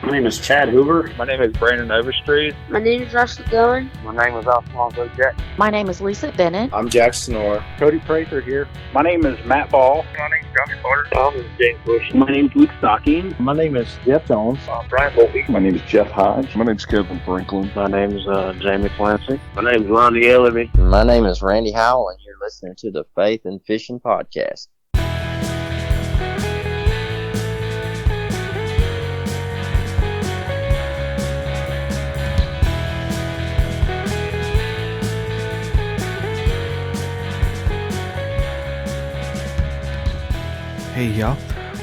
My name is Chad Hoover. My name is Brandon Overstreet. My name is Russell Dillon. My name is Alfonso Jack. My name is Lisa Bennett. I'm Jack Snore. Cody Prather here. My name is Matt Ball. My name is Josh Carter. My name is James Bush. My name is Luke Stocking. My name is Jeff Jones. Brian Volpe. My name is Jeff Hodge. My name is Kevin Franklin. My name is Jamie Clancy. My name is Lonnie Ellaby. My name is Randy Howell, and you're listening to the Faith and Fishing Podcast. Hey y'all,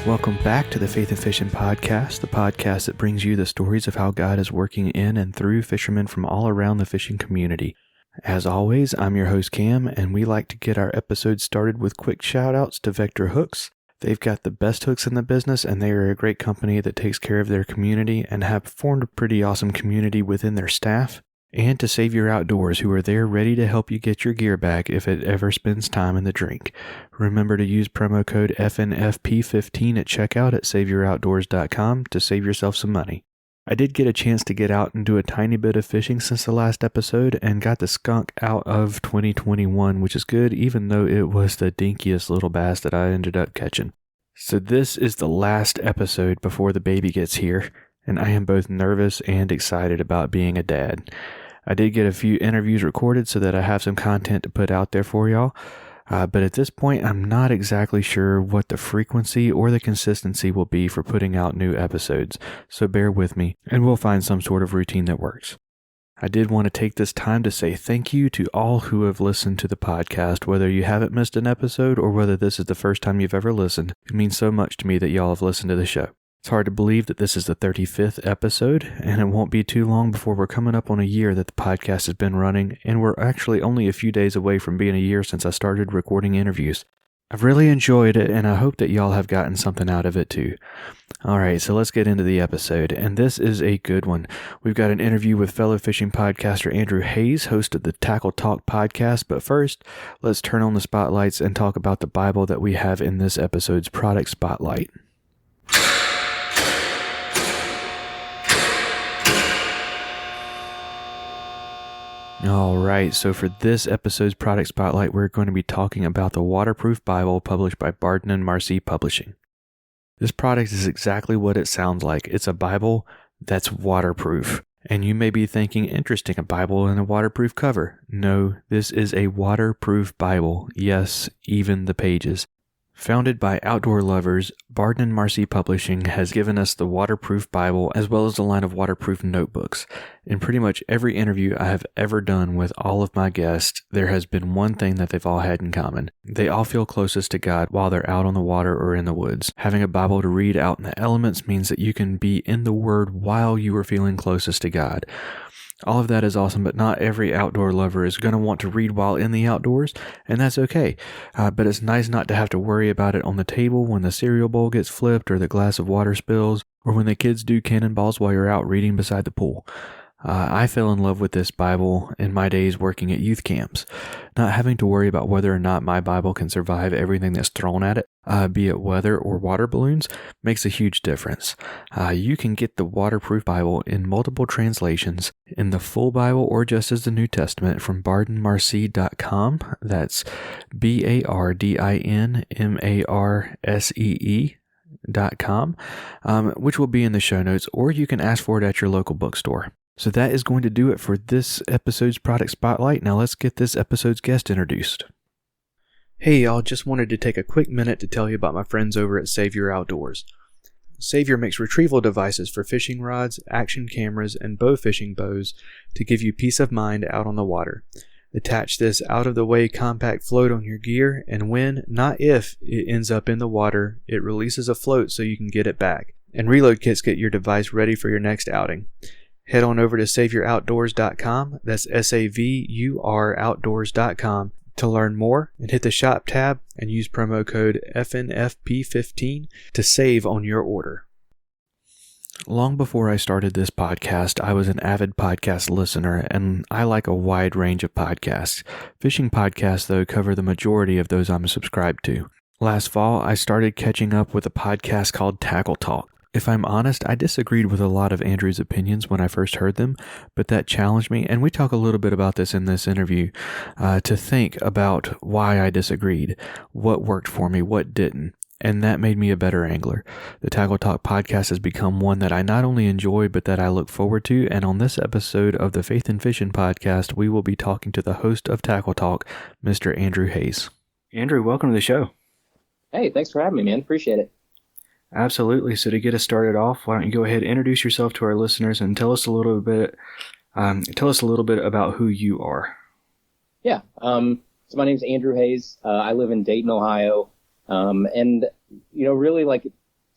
welcome back to the Faith and Fishing Podcast, the podcast that brings you the stories of how God is working in and through fishermen from all around the fishing community. As always, I'm your host Cam, and we like to get our episodes started with quick shout outs to Vector Hooks. They've got the best hooks in the business, and they are a great company that takes care of their community and have formed a pretty awesome community within their staff. And to Savior Outdoors, who are there ready to help you get your gear back if it ever spends time in the drink. Remember to use promo code FNFP15 at checkout at SaviorOutdoors.com to save yourself some money. I did get a chance to get out and do a tiny bit of fishing since the last episode and got the skunk out of 2021, which is good, even though it was the dinkiest little bass that I ended up catching. So this is the last episode before the baby gets here, and I am both nervous and excited about being a dad. I did get a few interviews recorded so that I have some content to put out there for y'all. But at this point, I'm not exactly sure what the frequency or the consistency will be for putting out new episodes. So bear with me, and we'll find some sort of routine that works. I did want to take this time to say thank you to all who have listened to the podcast, whether you haven't missed an episode or whether this is the first time you've ever listened. It means so much to me that y'all have listened to the show. It's hard to believe that this is the 35th episode, and it won't be too long before we're coming up on a year that the podcast has been running, and we're actually only a few days away from being a year since I started recording interviews. I've really enjoyed it, and I hope that y'all have gotten something out of it too. Alright, so let's get into the episode, and this is a good one. We've got an interview with fellow fishing podcaster Andrew Hayes, host of the Tackle Talk podcast, but first, let's turn on the spotlights and talk about the Bible that we have in this episode's product spotlight. Alright, so for this episode's product spotlight, we're going to be talking about the waterproof Bible published by Bardin Marsee Publishing. This product is exactly what it sounds like. It's a Bible that's waterproof. And you may be thinking, interesting, a Bible and a waterproof cover. No, this is a waterproof Bible. Yes, even the pages. Founded by outdoor lovers, Bardin Marsee Publishing has given us the waterproof Bible as well as a line of waterproof notebooks. In pretty much every interview I have ever done with all of my guests, there has been one thing that they've all had in common. They all feel closest to God while they're out on the water or in the woods. Having a Bible to read out in the elements means that you can be in the Word while you are feeling closest to God. All of that is awesome, but not every outdoor lover is going to want to read while in the outdoors, and that's okay. But it's nice not to have to worry about it on the table when the cereal bowl gets flipped or the glass of water spills, or when the kids do cannonballs while you're out reading beside the pool. I fell in love with this Bible in my days working at youth camps. Not having to worry about whether or not my Bible can survive everything that's thrown at it, be it weather or water balloons, makes a huge difference. You can get the waterproof Bible in multiple translations, in the full Bible or just as the New Testament from bardinmarsee.com. That's BARDINMARSEE.com, which will be in the show notes, or you can ask for it at your local bookstore. So that is going to do it for this episode's product spotlight. Now let's get this episode's guest introduced. Hey y'all, just wanted to take a quick minute to tell you about my friends over at Savior Outdoors. Savior makes retrieval devices for fishing rods, action cameras, and bow fishing bows to give you peace of mind out on the water. Attach this out-of-the-way compact float on your gear, and when, not if, it ends up in the water, it releases a float so you can get it back. And reload kits get your device ready for your next outing. Head on over to SaviorOutdoors.com, that's SAVUR Outdoors.com, to learn more, and hit the shop tab and use promo code FNFP15 to save on your order. Long before I started this podcast, I was an avid podcast listener, and I like a wide range of podcasts. Fishing podcasts, though, cover the majority of those I'm subscribed to. Last fall, I started catching up with a podcast called Tackle Talk. If I'm honest, I disagreed with a lot of Andrew's opinions when I first heard them, but that challenged me, and we talk a little bit about this in this interview, to think about why I disagreed, what worked for me, what didn't, and that made me a better angler. The Tackle Talk podcast has become one that I not only enjoy, but that I look forward to, and on this episode of the Faith in Fishing podcast, we will be talking to the host of Tackle Talk, Mr. Andrew Hayes. Andrew, welcome to the show. Hey, thanks for having me, man. Appreciate it. Absolutely. So to get us started off, why don't you go ahead and introduce yourself to our listeners and tell us a little bit about who you are. Yeah. So my name's Andrew Hayes. I live in Dayton, Ohio. And really, like,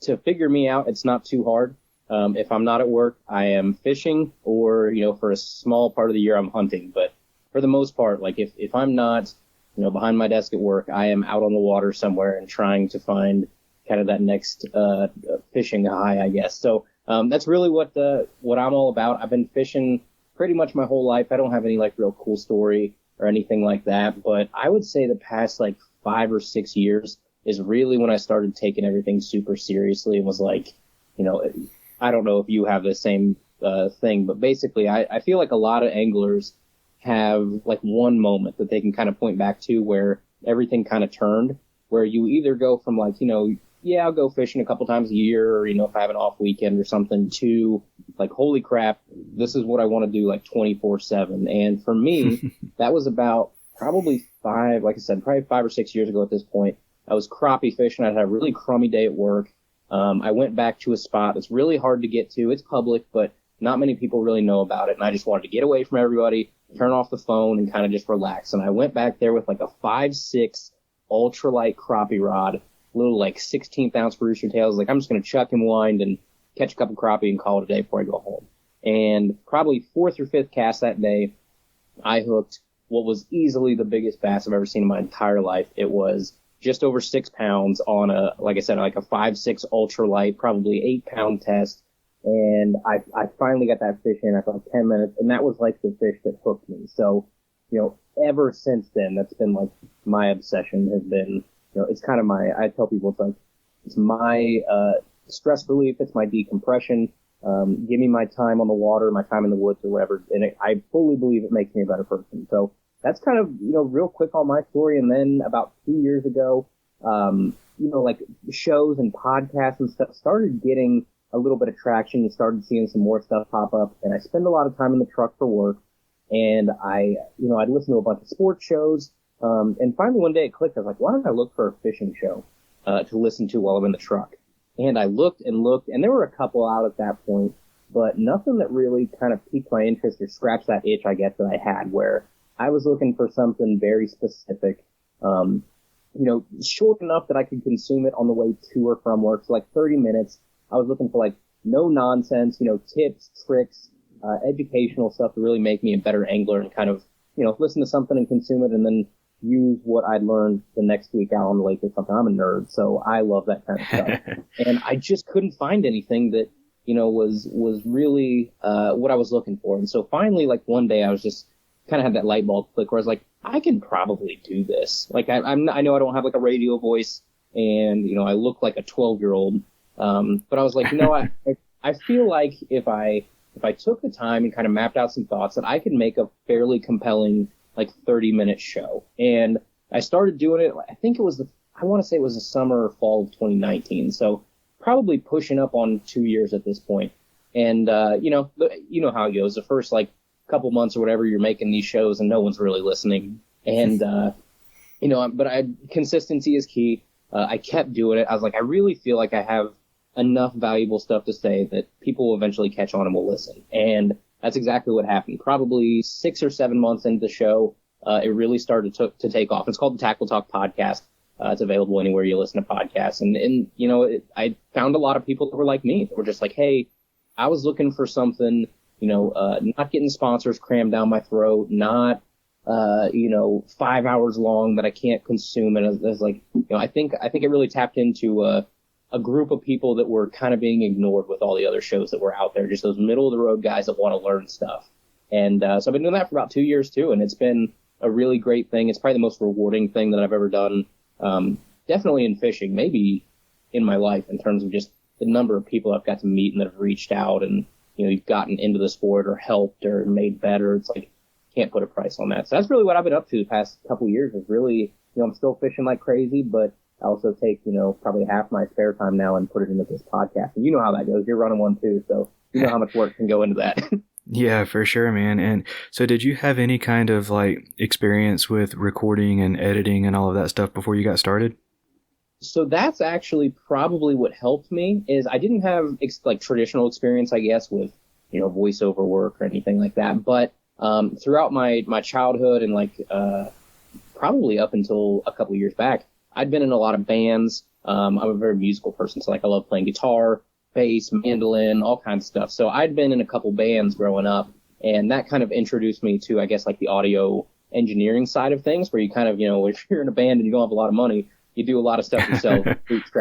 to figure me out, it's not too hard. If I'm not at work, I am fishing, or, for a small part of the year, I'm hunting. But for the most part, like, if I'm not, behind my desk at work, I am out on the water somewhere and trying to find kind of that next fishing high, I guess. So that's really what I'm all about. I've been fishing pretty much my whole life. I don't have any like real cool story or anything like that, but I would say the past like 5 or 6 years is really when I started taking everything super seriously and was like, I don't know if you have the same thing, but basically I feel like a lot of anglers have like one moment that they can kind of point back to where everything kind of turned, where you either go from like, yeah, I'll go fishing a couple times a year, or, if I have an off weekend or something, to like, holy crap, this is what I want to do like 24/7. And for me, that was about probably 5 or 6 years ago at this point. I was crappie fishing. I had a really crummy day at work. I went back to a spot that's really hard to get to. It's public, but not many people really know about it. And I just wanted to get away from everybody, turn off the phone, and kind of just relax. And I went back there with like a 5.6 ultralight crappie rod, little like 16th ounce rooster tails. Like, I'm just going to chuck and wind and catch a couple crappie and call it a day before I go home. And probably 4th or 5th cast that day, I hooked what was easily the biggest bass I've ever seen in my entire life. It was just over 6 pounds on a 5.6 ultralight, probably 8-pound test. And I finally got that fish in after like 10 minutes, and that was like the fish that hooked me. So, ever since then, that's been like my obsession has been, it's kind of I tell people it's my stress relief, it's my decompression. Give me my time on the water, my time in the woods or whatever, and I fully believe it makes me a better person. So that's kind of, real quick on my story. And then about 2 years ago, like shows and podcasts and stuff started getting a little bit of traction. You started seeing some more stuff pop up, and I spend a lot of time in the truck for work. And I'd listen to a bunch of sports shows. And finally one day it clicked. I was like, why don't I look for a fishing show to listen to while I'm in the truck? And I looked, and there were a couple out at that point, but nothing that really kind of piqued my interest or scratched that itch, I guess, that I had, where I was looking for something very specific, short enough that I could consume it on the way to or from work. So like 30 minutes. I was looking for like no nonsense, tips, tricks, educational stuff to really make me a better angler, and kind of, listen to something and consume it and then use what I'd learned the next week out on the lake or something. I'm a nerd, so I love that kind of stuff. And I just couldn't find anything that, was really what I was looking for. And so finally, like one day I was just kind of had that light bulb click where I was like, I can probably do this. Like I know I don't have like a radio voice, and, I look like a 12-year-old. But I was like, I feel like if I took the time and kind of mapped out some thoughts, that I could make a fairly compelling, like 30-minute show. And I started doing it. I think it was I want to say it was the summer or fall of 2019. So probably pushing up on 2 years at this point. And, you know how it goes. The first like couple months or whatever, you're making these shows and no one's really listening. And, but consistency is key. I kept doing it. I was like, I really feel like I have enough valuable stuff to say that people will eventually catch on and will listen. And that's exactly what happened. Probably 6 or 7 months into the show, it really started to take off. It's called the Tackle Talk podcast. It's available anywhere you listen to podcasts. And I found a lot of people that were like me, that were just like, hey, I was looking for something, not getting sponsors crammed down my throat, not, 5 hours long that I can't consume. And I was like, I think it really tapped into a group of people that were kind of being ignored with all the other shows that were out there, just those middle of the road guys that want to learn stuff. And so I've been doing that for about 2 years too, and it's been a really great thing. It's probably the most rewarding thing that I've ever done. Definitely in fishing, maybe in my life, in terms of just the number of people I've got to meet and that have reached out and, you've gotten into the sport or helped or made better. It's like, can't put a price on that. So that's really what I've been up to the past couple of years is really, I'm still fishing like crazy, but I also take, probably half my spare time now and put it into this podcast. And you know how that goes. You're running one too. So you know how much work can go into that. Yeah, for sure, man. And so did you have any kind of like experience with recording and editing and all of that stuff before you got started? So that's actually probably what helped me is I didn't have like traditional experience, I guess, with, voiceover work or anything like that. But throughout my childhood and like probably up until a couple of years back, I'd been in a lot of bands. I'm a very musical person, so like I love playing guitar, bass, mandolin, all kinds of stuff. So I'd been in a couple bands growing up, and that kind of introduced me to, I guess, like the audio engineering side of things, where you kind of, if you're in a band and you don't have a lot of money, you do a lot of stuff yourself.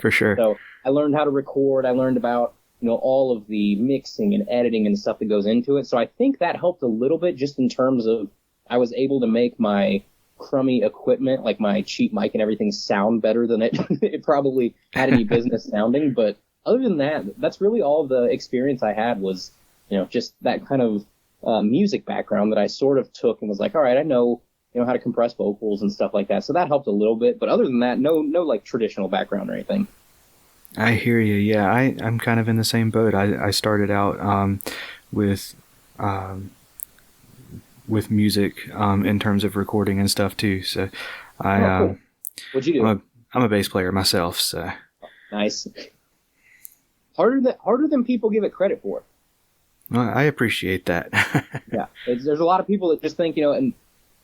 For sure. So I learned how to record. I learned about, all of the mixing and editing and stuff that goes into it. So I think that helped a little bit just in terms of I was able to make my crummy equipment, like my cheap mic and everything, sound better than it probably had any business sounding. But other than that, that's really all the experience I had was, just that kind of music background that I sort of took and was like, all right, I know, how to compress vocals and stuff like that. So that helped a little bit. But other than that, no like traditional background or anything. I hear you. Yeah, I'm kind of in the same boat. I started out with music in terms of recording and stuff too. So cool. What'd you do? I'm a bass player myself. So nice. Harder than people give it credit for. Well, I appreciate that. Yeah, there's a lot of people that just think, and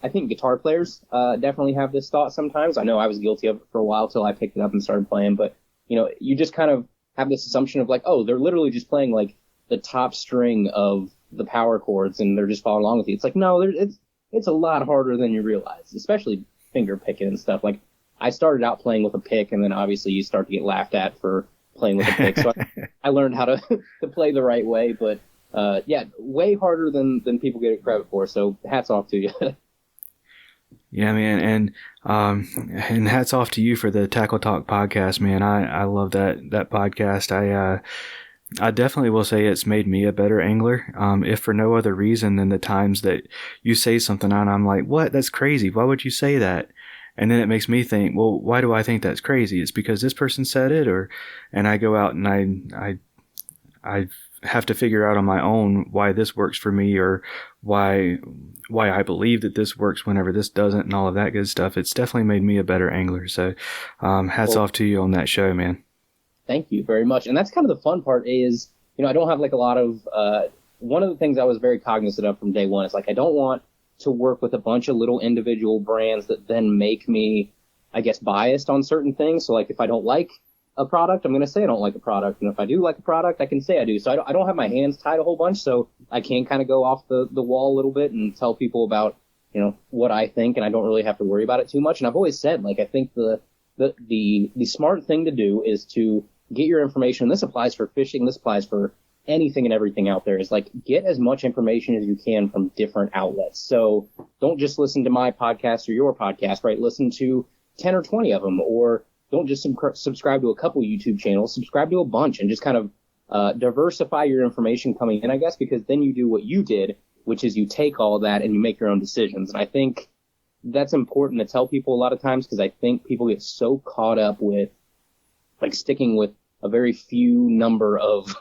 I think guitar players definitely have this thought sometimes. I know I was guilty of it for a while till I picked it up and started playing, but you just kind of have this assumption of like, oh, they're literally just playing like the top string of the power chords and they're just following along with you. It's like, no, it's a lot harder than you realize, especially finger picking and stuff. Like I started out playing with a pick, and then obviously you start to get laughed at for playing with a pick. So I learned how to play the right way, but yeah, way harder than people get credit for. So hats off to you. Yeah, man, and hats off to you for the Tackle Talk podcast, man. I love that podcast. I definitely will say it's made me a better angler, if for no other reason than the times that you say something and I'm like, what? That's crazy. Why would you say that? And then it makes me think, well, why do I think that's crazy? It's because this person said it, and I go out and I have to figure out on my own why this works for me, or why I believe that this works whenever this doesn't, and all of that good stuff. It's definitely made me a better angler. So hats off to you on that show, man. Thank you very much. And that's kind of the fun part is, I don't have like a lot of, one of the things I was very cognizant of from day one is like, I don't want to work with a bunch of little individual brands that then make me, I guess, biased on certain things. So like if I don't like a product, I'm going to say I don't like a product. And if I do like a product, I can say I do. So I don't have my hands tied a whole bunch. So I can kind of go off the wall a little bit and tell people about, what I think. And I don't really have to worry about it too much. And I've always said, like, I think the smart thing to do is to get your information. This applies for fishing. This applies for anything and everything out there, is like get as much information as you can from different outlets. So don't just listen to my podcast or your podcast, right? Listen to 10 or 20 of them, or don't just subscribe to a couple YouTube channels, subscribe to a bunch, and just kind of diversify your information coming in, I guess, because then you do what you did, which is you take all of that and you make your own decisions. And I think that's important to tell people a lot of times, because I think people get so caught up with like sticking with a very few number of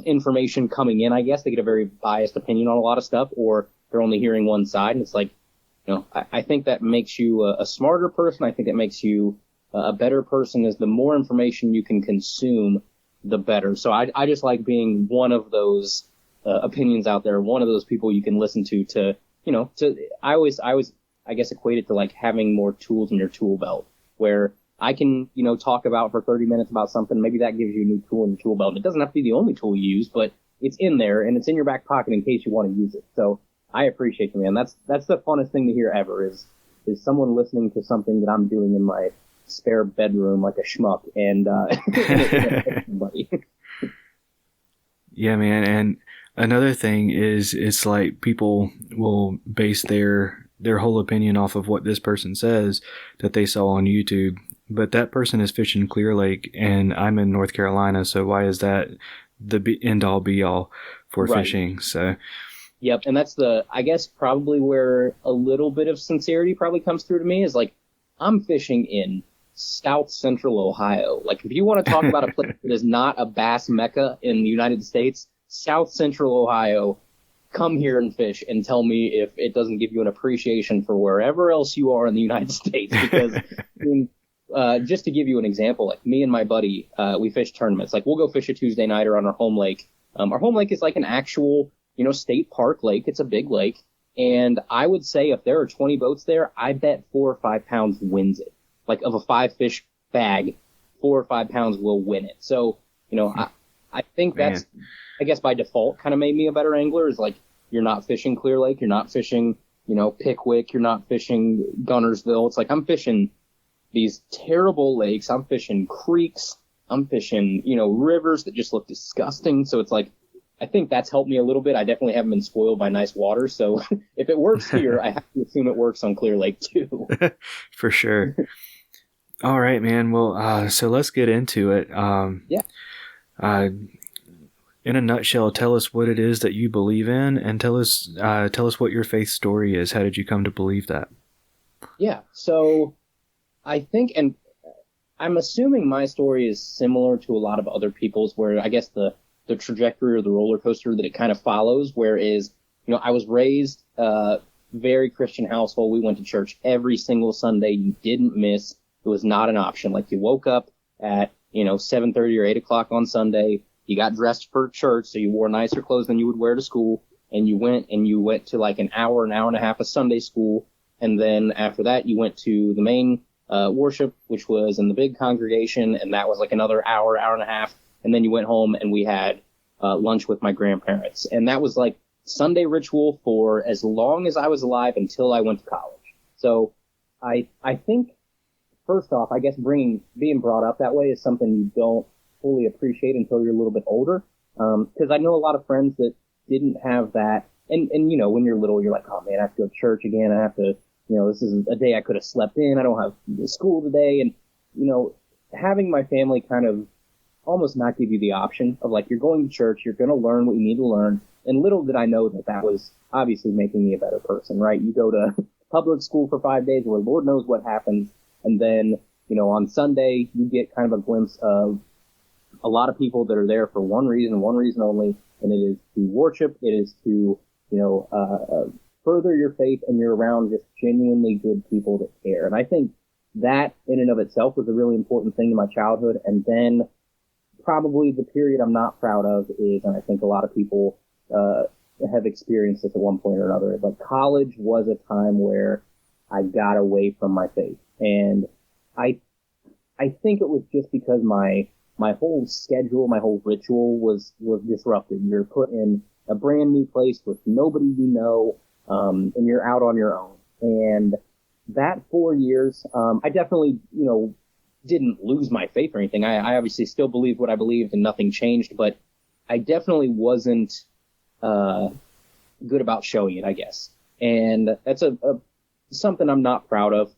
information coming in. I guess they get a very biased opinion on a lot of stuff, or they're only hearing one side. And it's like, I think that makes you a smarter person. I think it makes you a better person, is the more information you can consume, the better. So I just like being one of those opinions out there, one of those people you can listen to, I always, I guess, equate it to like having more tools in your tool belt, where I can, talk about for 30 minutes about something. Maybe that gives you a new tool in your tool belt. It doesn't have to be the only tool you use, but it's in there and it's in your back pocket in case you want to use it. So I appreciate you, man. That's the funnest thing to hear ever is someone listening to something that I'm doing in my spare bedroom like a schmuck and everybody. Yeah, man. And another thing is, it's like people will base their whole opinion off of what this person says that they saw on YouTube. But that person is fishing Clear Lake, and I'm in North Carolina, so why is that the end-all be-all for Right. fishing? So, Yep, and that's I guess probably where a little bit of sincerity probably comes through to me is like, I'm fishing in South Central Ohio. Like, if you want to talk about a place that is not a bass mecca in the United States, South Central Ohio, come here and fish and tell me if it doesn't give you an appreciation for wherever else you are in the United States. Because, I mean, just to give you an example, like me and my buddy, we fish tournaments. Like, we'll go fish a Tuesday nighter on our home lake. Our home lake is like an actual, state park lake. It's a big lake. And I would say if there are 20 boats there, I bet 4 or 5 pounds wins it. Like, of a 5-fish bag, 4 or 5 pounds will win it. So, I think that's, I guess by default, kind of made me a better angler. Is like, you're not fishing Clear Lake, you're not fishing, Pickwick, you're not fishing Gunnersville. It's like, I'm fishing these terrible lakes, I'm fishing creeks, I'm fishing, rivers that just look disgusting. So it's like, I think that's helped me a little bit. I definitely haven't been spoiled by nice water. So if it works here, I have to assume it works on Clear Lake too. For sure. All right, man. Well, so let's get into it. Yeah. In a nutshell, tell us what it is that you believe in, and tell us what your faith story is. How did you come to believe that? Yeah. So I think, and I'm assuming my story is similar to a lot of other people's, where I guess the trajectory or the roller coaster that it kind of follows, whereas, I was raised very Christian household. We went to church every single Sunday. You didn't miss. It was not an option. Like, you woke up at, 7:30 or 8 o'clock on Sunday. You got dressed for church, so you wore nicer clothes than you would wear to school. And you went to like an hour and a half of Sunday school. And then after that, you went to the main worship, which was in the big congregation. And that was like another hour and a half. And then you went home and we had lunch with my grandparents. And that was like Sunday ritual for as long as I was alive until I went to college. So I think, first off, I guess being brought up that way is something you don't fully appreciate until you're a little bit older. Because I know a lot of friends that didn't have that. And when you're little, you're like, oh man, I have to go to church again. I have to, this is a day I could have slept in. I don't have school today. And, having my family kind of almost not give you the option of like, you're going to church, you're going to learn what you need to learn. And little did I know that was obviously making me a better person, right? You go to public school for 5 days where Lord knows what happens. And then, on Sunday, you get kind of a glimpse of a lot of people that are there for one reason only. And it is to worship. It is to, further your faith, and you're around just genuinely good people that care. And I think that in and of itself was a really important thing in my childhood. And then probably the period I'm not proud of is, and I think a lot of people have experienced this at one point or another, but college was a time where I got away from my faith. And I think it was just because my whole schedule, my whole ritual was disrupted. You're put in a brand new place with nobody you know, and you're out on your own. And that 4 years, I definitely, didn't lose my faith or anything. I obviously still believed what I believed and nothing changed, but I definitely wasn't good about showing it, I guess. And that's something I'm not proud of,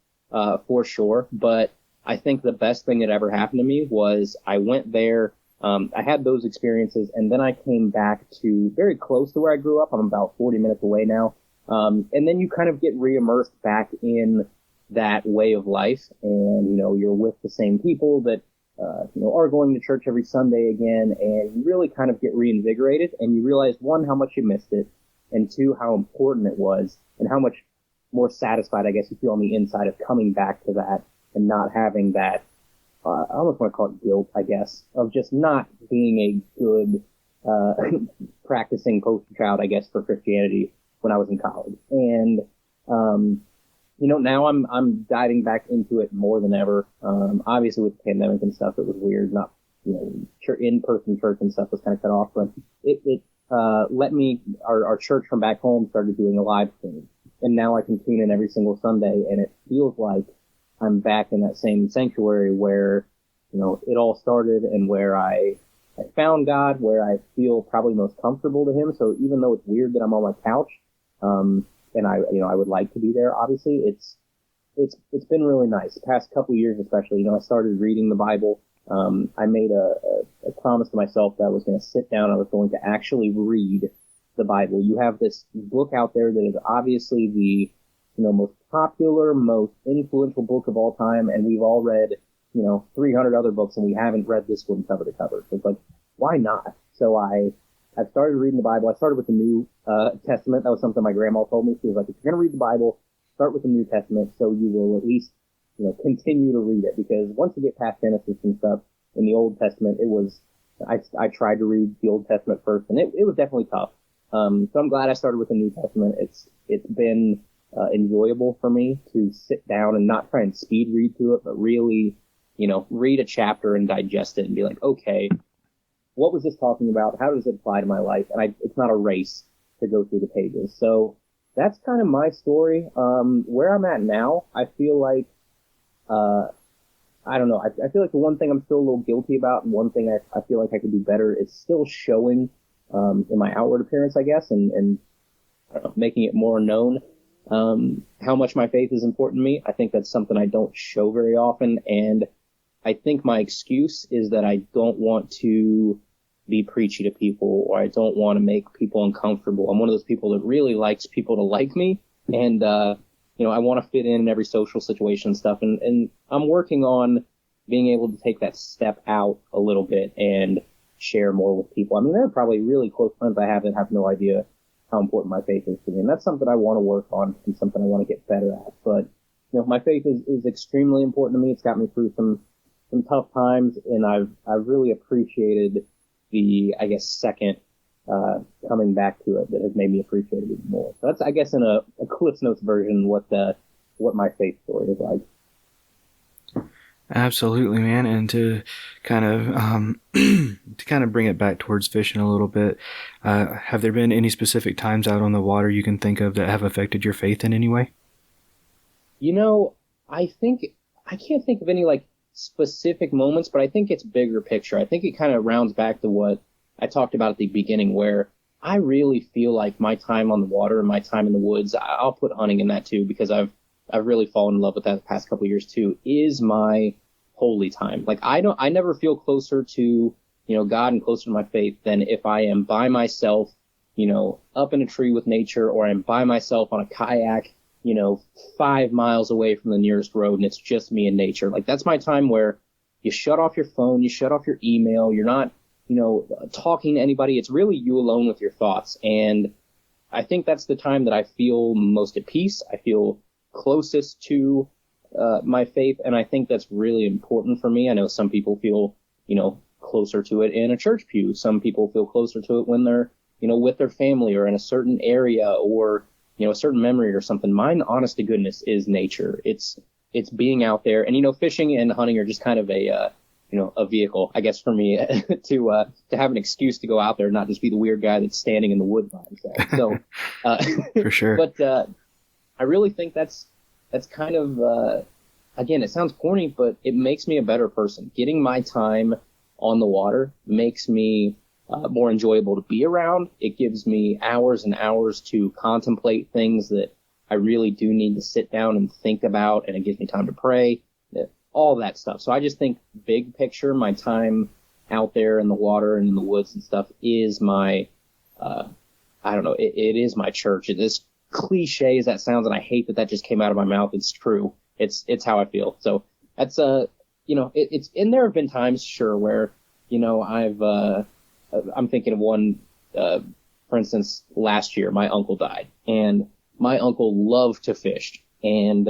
for sure. But I think the best thing that ever happened to me was I went there, I had those experiences, and then I came back to very close to where I grew up. I'm about 40 minutes away now. And then you kind of get re-immersed back in that way of life, and you're with the same people that are going to church every Sunday again, and you really kind of get reinvigorated, and you realize, one, how much you missed it, and two, how important it was, and how much more satisfied, I guess, you feel on the inside of coming back to that and not having that, I almost want to call it guilt, I guess, of just not being a good practicing poster child, I guess, for Christianity when I was in college. And now I'm diving back into it more than ever. Obviously with the pandemic and stuff, it was weird. Not, in-person church and stuff was kind of cut off, but it let me, our church from back home started doing a live stream. And now I can tune in every single Sunday, and it feels like I'm back in that same sanctuary where, it all started, and where I found God, where I feel probably most comfortable to him. So even though it's weird that I'm on my couch, and I would like to be there, obviously, it's been really nice. The past couple of years, especially, I started reading the Bible. I made a promise to myself that I was going to sit down. I was going to actually read the Bible. You have this book out there that is obviously the, most popular, most influential book of all time, and we've all read, 300 other books, and we haven't read this one cover to cover. So it's like, why not? So I've started reading the Bible. I started with the New Testament. That was something my grandma told me. She was like, if you're going to read the Bible, start with the New Testament so you will at least, continue to read it. Because once you get past Genesis and stuff in the Old Testament, I tried to read the Old Testament first, and it was definitely tough. So I'm glad I started with the New Testament. It's been enjoyable for me to sit down and not try and speed read through it, but really, read a chapter and digest it and be like, okay, what was this talking about? How does it apply to my life? And it's not a race to go through the pages. So that's kind of my story. Where I'm at now, I feel like, I don't know. I feel like the one thing I'm still a little guilty about, and one thing I feel like I could do better, is still showing in my outward appearance, I guess, and I don't know, making it more known how much my faith is important to me. I think that's something I don't show very often, and I think my excuse is that I don't want to be preachy to people, or I don't want to make people uncomfortable. I'm one of those people that really likes people to like me, and I want to fit in every social situation and stuff, and I'm working on being able to take that step out a little bit and share more with people. I mean, there are probably really close friends I have that have no idea how important my faith is to me, and that's something I want to work on and something I want to get better at. But, my faith is extremely important to me. It's got me through some tough times, and I've really appreciated the, I guess, second coming back to it that has made me appreciate it even more. So that's, I guess, in a Cliff's Notes version, what my faith story is like. Absolutely, man. And to kind of bring it back towards fishing a little bit, have there been any specific times out on the water you can think of that have affected your faith in any way? I can't think of any like specific moments, but I think it's bigger picture. I think it kind of rounds back to what I talked about at the beginning, where I really feel like my time on the water and my time in the woods, I'll put hunting in that too, because I've really fallen in love with that the past couple of years too, is my holy time. Like I never feel closer to, God and closer to my faith than if I am by myself, up in a tree with nature, or I'm by myself on a kayak, 5 miles away from the nearest road, and it's just me and nature. Like that's my time where you shut off your phone, you shut off your email, you're not, talking to anybody. It's really you alone with your thoughts. And I think that's the time that I feel most at peace. I feel closest to my faith, and I think that's really important for me. I know some people feel, closer to it in a church pew. Some people feel closer to it when they're, with their family or in a certain area, or, a certain memory or something. Mine, honest to goodness, is nature. It's being out there, and, fishing and hunting are just kind of a vehicle, I guess, for me to have an excuse to go out there and not just be the weird guy that's standing in the woods by himself. So, for sure. But I really think that's kind of, again, it sounds corny, but it makes me a better person. Getting my time on the water makes me more enjoyable to be around. It gives me hours and hours to contemplate things that I really do need to sit down and think about, and it gives me time to pray, all that stuff. So I just think big picture, my time out there in the water and in the woods and stuff is my, it is my church. It is cliche as that sounds, and I hate that just came out of my mouth. It's true. It's how I feel. So that's, it's, and there have been times, sure, where, I'm thinking of one, for instance, last year, my uncle died, and my uncle loved to fish. And,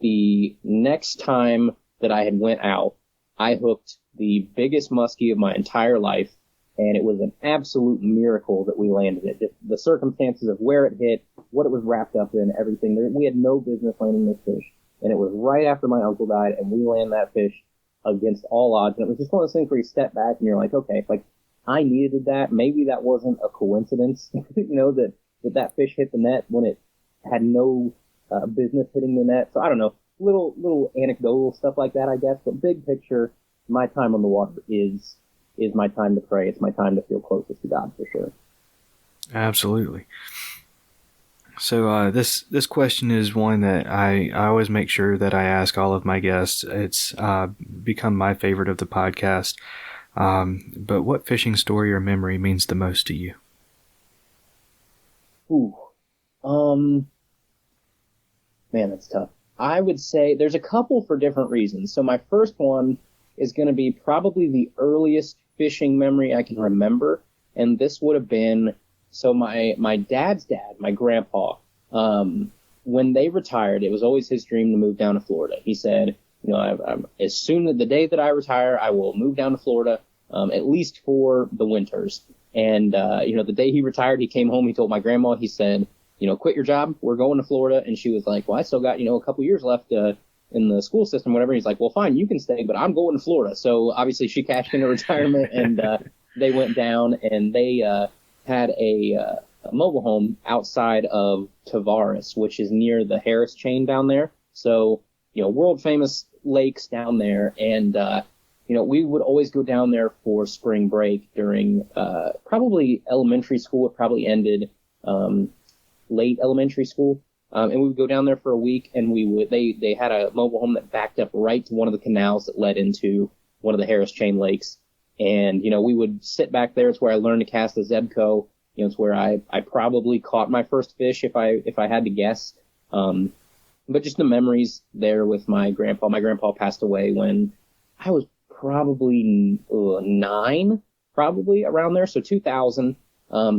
the next time that I had went out, I hooked the biggest muskie of my entire life, and it was an absolute miracle that we landed it. The circumstances of where it hit, what it was wrapped up in, everything. We had no business landing this fish, and it was right after my uncle died, and we landed that fish against all odds. And it was just one of those things where you step back and you're like, okay, like I needed that. Maybe that wasn't a coincidence, that fish hit the net when it had no business hitting the net. So I don't know, little anecdotal stuff like that, I guess. But big picture, my time on the water is my time to pray. It's my time to feel closest to God, for sure. Absolutely. So this question is one that I always make sure that I ask all of my guests. It's become my favorite of the podcast. But what fishing story or memory means the most to you? Ooh. Man, that's tough. I would say there's a couple for different reasons. So my first one is going to be probably the earliest fishing memory I can remember. And this would have been, so my dad's dad, my grandpa, when they retired, it was always his dream to move down to Florida. He said, I'm as soon as the day that I retire, I will move down to Florida, at least for the winters. And, the day he retired, he came home, he told my grandma, he said, quit your job, we're going to Florida. And she was like, well, I still got, a couple years left, in the school system, whatever. He's like, well, fine, you can stay, but I'm going to Florida. So obviously she cashed in her retirement and, they went down and they, had a mobile home outside of Tavares, which is near the Harris chain down there. So, world famous lakes down there. And, we would always go down there for spring break during, probably elementary school. It probably ended, late elementary school. And we would go down there for a week and they had a mobile home that backed up right to one of the canals that led into one of the Harris chain lakes. And, we would sit back there. It's where I learned to cast the Zebco. It's where I probably caught my first fish if I had to guess. But just the memories there with my grandpa. My grandpa passed away when I was probably 9, probably around there. So 2000,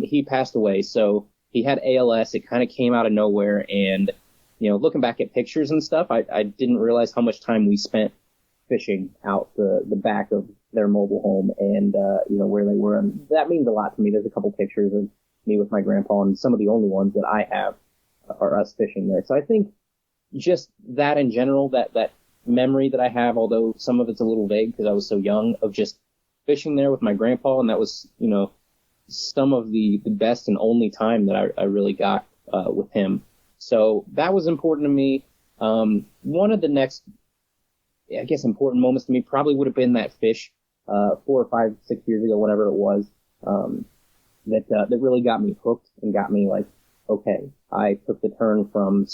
he passed away. So he had ALS. It kind of came out of nowhere. And, looking back at pictures and stuff, I didn't realize how much time we spent fishing out the back of their mobile home and, where they were. And that means a lot to me. There's a couple pictures of me with my grandpa, and some of the only ones that I have are us fishing there. So I think just that in general, that memory that I have, although some of it's a little vague because I was so young, of just fishing there with my grandpa. And that was, some of the best and only time that I really got, with him. So that was important to me. One of the next, I guess, important moments to me probably would have been that fish, 4 or 5, 6 years ago, whatever it was, that really got me hooked and got me like, okay, I took the turn from,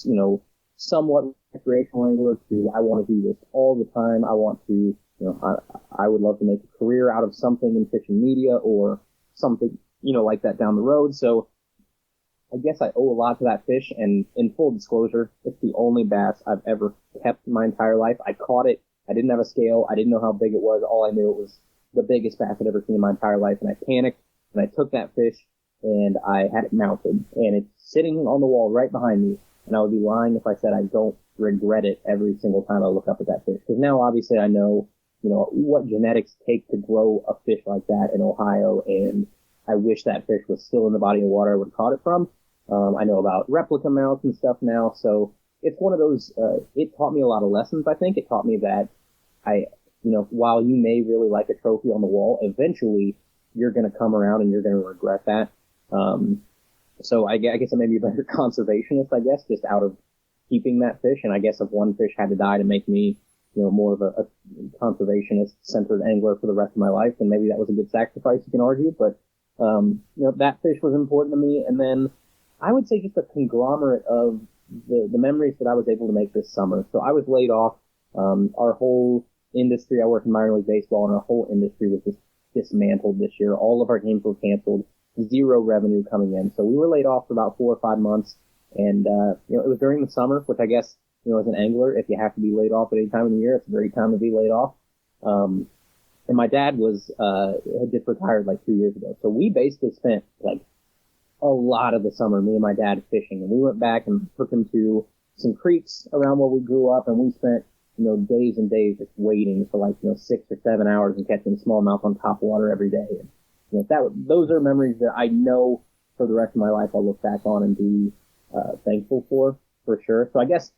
somewhat recreational angler to I want to do this all the time. I want to, I would love to make a career out of something in fishing media or something, like that down the road. So I guess I owe a lot to that fish, and in full disclosure, it's the only bass I've ever kept my entire life. I caught it. I didn't have a scale. I didn't know how big it was. All I knew it was the biggest bass I'd ever seen in my entire life, and I panicked, and I took that fish, and I had it mounted, and it's sitting on the wall right behind me, and I would be lying if I said I don't regret it every single time I look up at that fish. Because now, obviously, I know, what genetics take to grow a fish like that in Ohio, and I wish that fish was still in the body of water I would have caught it from. I know about replica mounts and stuff now, so it's one of those, it taught me a lot of lessons, I think. It taught me that while you may really like a trophy on the wall, eventually you're going to come around and you're going to regret that. So I guess I may be a better conservationist, I guess, just out of keeping that fish. And I guess if one fish had to die to make me, more of a conservationist-centered angler for the rest of my life, then maybe that was a good sacrifice, you can argue. But, that fish was important to me. And then I would say just a conglomerate of the memories that I was able to make this summer. So I was laid off. Our whole industry, I work in minor league baseball, and our whole industry was just dismantled this year. All of our games were canceled, 0 revenue coming in. So we were laid off for about 4 or 5 months. And, it was during the summer, which I guess, as an angler, if you have to be laid off at any time of the year, it's a great time to be laid off. And my dad had just retired like 2 years ago. So we basically spent like a lot of the summer, me and my dad, fishing. And we went back and took him to some creeks around where we grew up, and we spent, days and days just waiting for like, 6 or 7 hours and catching smallmouth on top water every day. And, those are memories that I know for the rest of my life I'll look back on and be, thankful for sure. So I guess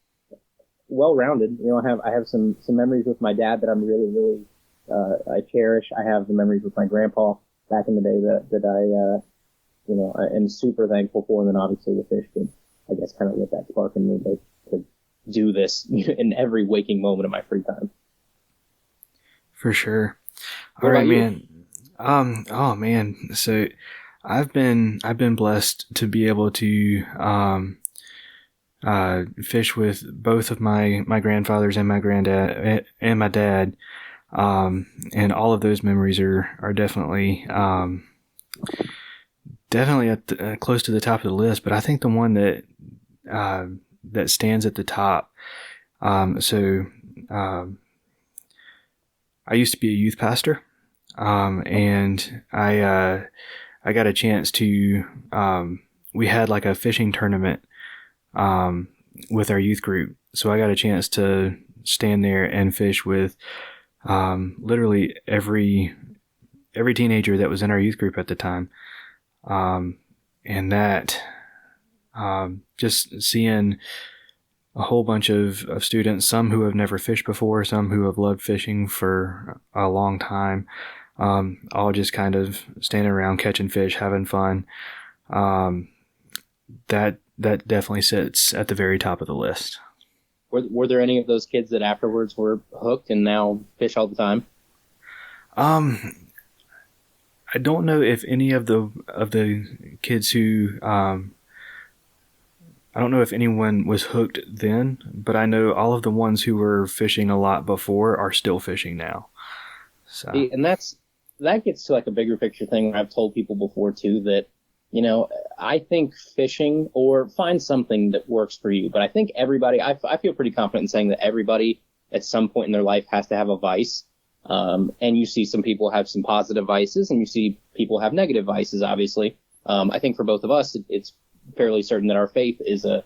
well-rounded, I have some memories with my dad that I'm really, really, I cherish. I have the memories with my grandpa back in the day that I am super thankful for. And then obviously the fish did, I guess, kind of lit that spark in me to do this in every waking moment of my free time. For sure. All right, man. Oh man. So I've been blessed to be able to, fish with both of my grandfathers and my granddad and my dad. And all of those memories are definitely close to the top of the list. But I think the one that stands at the top. I used to be a youth pastor, and I got a chance to. We had like a fishing tournament with our youth group, so I got a chance to stand there and fish with literally every teenager that was in our youth group at the time, and that just seeing a whole bunch of students, some who have never fished before, some who have loved fishing for a long time, all just kind of standing around catching fish, having fun. That definitely sits at the very top of the list. Were there any of those kids that afterwards were hooked and now fish all the time? I don't know if any of the kids who I don't know if anyone was hooked then, but I know all of the ones who were fishing a lot before are still fishing now. So. And that gets to like a bigger picture thing. I've told people before too that, you know, I think fishing, or find something that works for you, but I think everybody, I feel pretty confident in saying that everybody at some point in their life has to have a vice. And you see some people have some positive vices, and you see people have negative vices, obviously. I think for both of us, it's fairly certain that our faith is a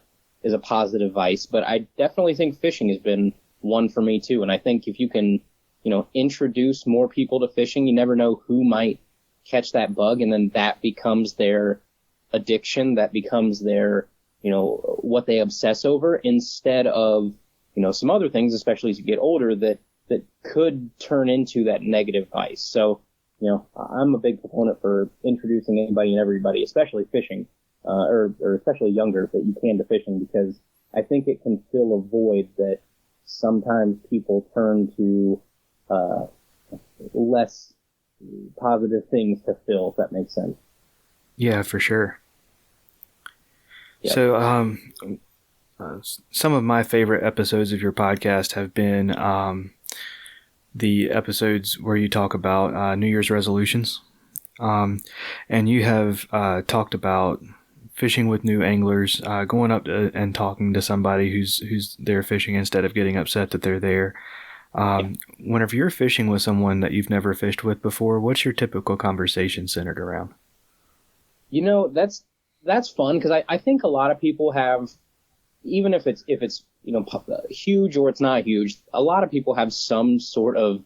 positive vice, but I definitely think fishing has been one for me too. And I think if you can, you know, introduce more people to fishing, you never know who might catch that bug, and then that becomes their addiction, that becomes their, you know, what they obsess over, instead of, you know, some other things, especially as you get older, that could turn into that negative vice. So, you know, I'm a big proponent for introducing anybody and everybody, especially fishing, or especially younger, that you can to fishing, because I think it can fill a void that sometimes people turn to less positive things to fill, if that makes sense. Yeah, for sure. Yeah. So, some of my favorite episodes of your podcast have been the episodes where you talk about New Year's resolutions. And you have talked about fishing with new anglers, going up and talking to somebody who's there fishing instead of getting upset that they're there. Whenever you're fishing with someone that you've never fished with before, what's your typical conversation centered around? You know, that's fun, because I think a lot of people have, even if it's you know, huge or it's not huge, a lot of people have some sort of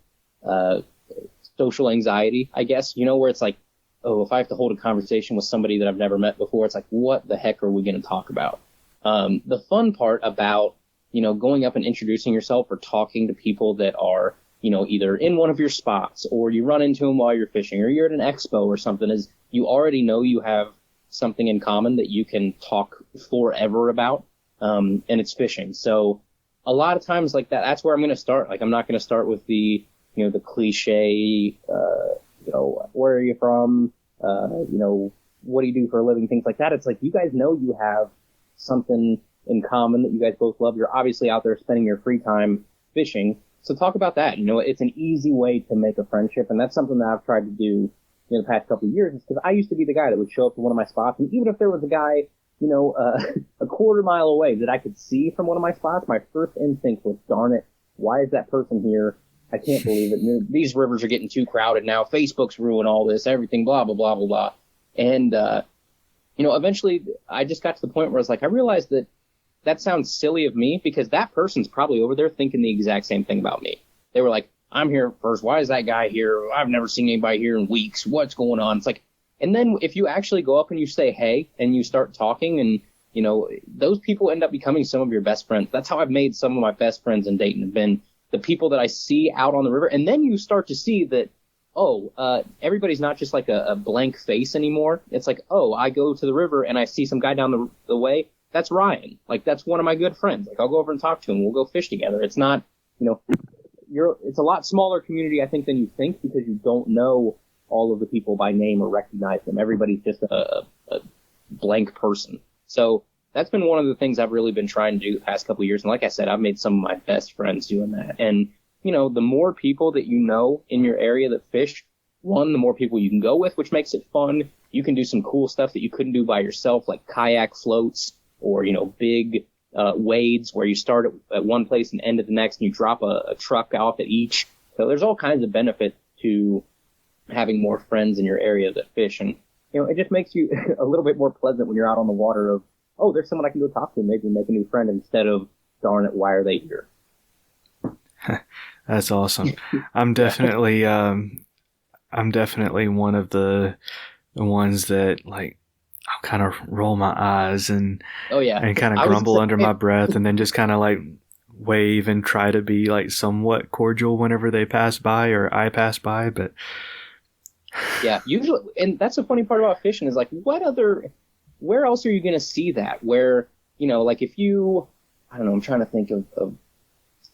social anxiety, I guess, you know, where it's like, oh, if I have to hold a conversation with somebody that I've never met before, it's like, what the heck are we going to talk about? The fun part about, you know, going up and introducing yourself or talking to people that are, you know, either in one of your spots, or you run into them while you're fishing, or you're at an expo or something, is you already know you have something in common that you can talk forever about, and it's fishing. So a lot of times like that's where I'm going to start. Like, I'm not going to start with the, you know, the cliche, you know, where are you from? You know, what do you do for a living? Things like that. It's like, you guys know you have something in common that you guys both love. You're obviously out there spending your free time fishing. So talk about that. You know, it's an easy way to make a friendship. And that's something that I've tried to do in the past couple of years, is because I used to be the guy that would show up to one of my spots. And even if there was a guy, you know, a quarter mile away that I could see from one of my spots, my first instinct was, darn it, why is that person here? I can't believe it. These rivers are getting too crowded now. Facebook's ruined all this, everything, blah, blah, blah, blah, blah. And, you know, eventually I just got to the point where I was like, I realized that sounds silly of me, because that person's probably over there thinking the exact same thing about me. They were like, I'm here first. Why is that guy here? I've never seen anybody here in weeks. What's going on? It's like, and then if you actually go up and you say, hey, and you start talking, and, you know, those people end up becoming some of your best friends. That's how I've made some of my best friends in Dayton, have been the people that I see out on the river. And then you start to see that, everybody's not just like a blank face anymore. It's like, oh, I go to the river and I see some guy down the way. That's Ryan. Like, that's one of my good friends. Like, I'll go over and talk to him. We'll go fish together. It's not, you know, it's a lot smaller community, I think, than you think, because you don't know all of the people by name or recognize them. Everybody's just a blank person. So that's been one of the things I've really been trying to do the past couple of years. And like I said, I've made some of my best friends doing that. And, you know, the more people that you know in your area that fish, one, the more people you can go with, which makes it fun. You can do some cool stuff that you couldn't do by yourself, like kayak floats or, you know, big wades where you start at one place and end at the next, and you drop a truck off at each. So there's all kinds of benefits to having more friends in your area that fish. And, you know, it just makes you a little bit more pleasant when you're out on the water of, oh, there's someone I can go talk to and maybe make a new friend, instead of, darn it, why are they here? That's awesome. I'm definitely one of the ones that, like, I'll kind of roll my eyes and and kind of grumble under my breath, and then just kind of like wave and try to be like somewhat cordial whenever they pass by or I pass by. But yeah, usually, and that's the funny part about fishing is like, where else are you going to see that? Where, you know, like if you, I don't know, I'm trying to think of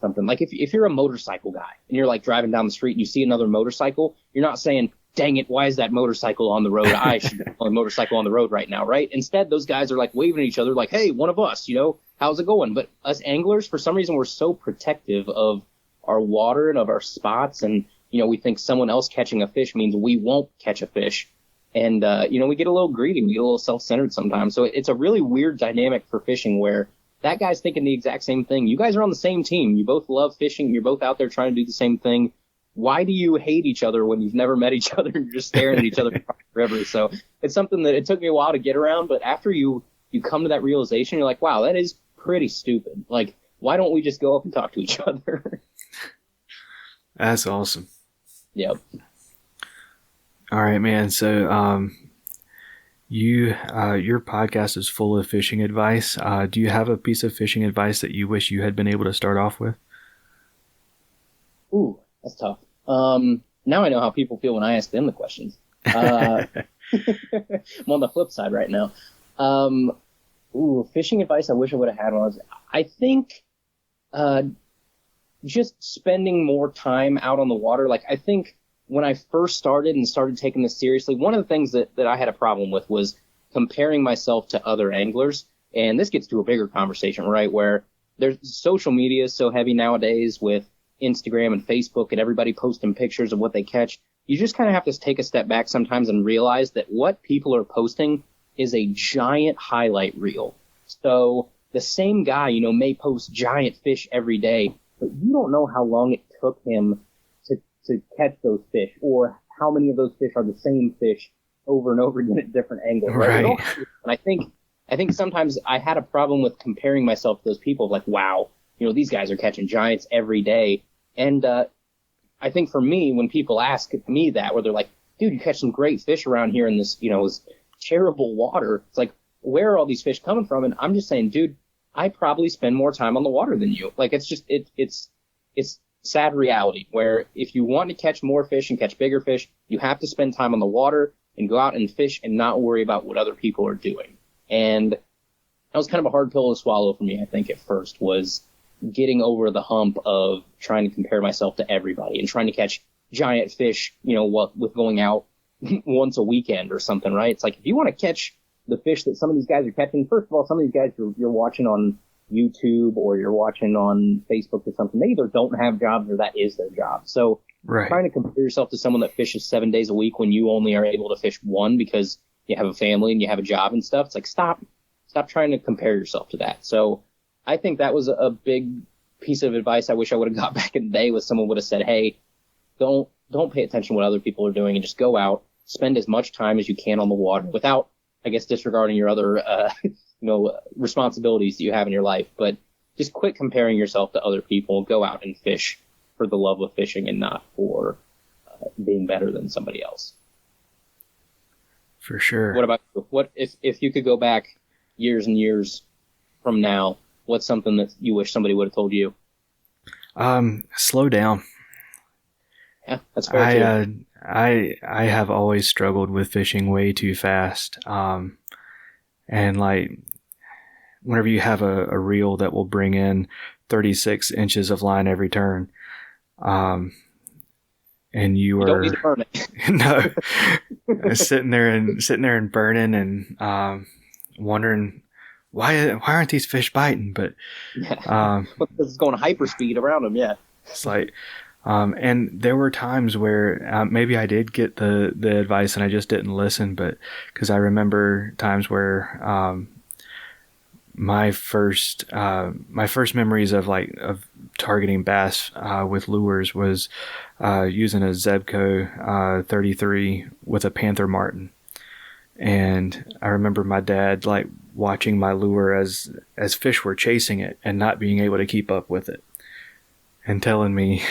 something. Like if you're a motorcycle guy and you're like driving down the street and you see another motorcycle, you're not saying, dang it, why is that motorcycle on the road? I should be on a motorcycle on the road right now, right? Instead, those guys are like waving at each other like, hey, one of us, you know, how's it going? But us anglers, for some reason, we're so protective of our water and of our spots. And, you know, we think someone else catching a fish means we won't catch a fish. And, you know, we get a little greedy. We get a little self-centered sometimes. So it's a really weird dynamic for fishing where that guy's thinking the exact same thing. You guys are on the same team. You both love fishing. You're both out there trying to do the same thing. Why do you hate each other when you've never met each other and you're just staring at each other across the river? So it's something that it took me a while to get around. But after you come to that realization, you're like, wow, that is pretty stupid. Like, why don't we just go up and talk to each other? That's awesome. Yep. All right, man. So, your podcast is full of fishing advice. Do you have a piece of fishing advice that you wish you had been able to start off with? Ooh, that's tough. Now I know how people feel when I ask them the questions. I'm on the flip side right now. Fishing advice I wish I would have had was, I think, just spending more time out on the water. Like, I think when I first started taking this seriously, one of the things that I had a problem with was comparing myself to other anglers. And this gets to a bigger conversation, right? Where there's social media is so heavy nowadays with Instagram and Facebook and everybody posting pictures of what they catch. You just kind of have to take a step back sometimes and realize that what people are posting is a giant highlight reel. So the same guy, you know, may post giant fish every day, but you don't know how long it took him to catch those fish, or how many of those fish are the same fish over and over again at different angles. Right. And I think sometimes I had a problem with comparing myself to those people, like, wow, you know, these guys are catching giants every day. And I think for me, when people ask me that, where they're like, dude, you catch some great fish around here in this, you know, this terrible water. It's like, where are all these fish coming from? And I'm just saying, dude, I probably spend more time on the water than you. Like, it's just, it's sad reality where if you want to catch more fish and catch bigger fish, you have to spend time on the water and go out and fish and not worry about what other people are doing. And that was kind of a hard pill to swallow for me, I think, at first, was getting over the hump of trying to compare myself to everybody and trying to catch giant fish, you know, with going out once a weekend or something, right? It's like, if you want to catch the fish that some of these guys are catching, first of all, some of these guys you're watching on YouTube or you're watching on Facebook or something, they either don't have jobs or that is their job. So trying to compare yourself to someone that fishes 7 days a week when you only are able to fish one because you have a family and you have a job and stuff, it's like, stop trying to compare yourself to that. So I think that was a big piece of advice I wish I would have got back in the day, was someone would have said, hey, don't pay attention to what other people are doing and just go out, spend as much time as you can on the water without, I guess, disregarding your other responsibilities that you have in your life. But just quit comparing yourself to other people. Go out and fish for the love of fishing and not for being better than somebody else. For sure. What about you? What if you could go back years and years from now, what's something that you wish somebody would have told you? Slow down. Yeah, that's fair too. I have always struggled with fishing way too fast. And like, whenever you have a reel that will bring in 36 inches of line every turn, and you don't need to burn it. no, sitting there and burning and wondering why aren't these fish biting? But It's going hyperspeed around them. Yeah. It's like, and there were times where maybe I did get the advice and I just didn't listen, but because I remember times where my first memories of targeting bass with lures was using a Zebco 33 with a Panther Martin. And I remember my dad watching my lure as fish were chasing it and not being able to keep up with it, and telling me,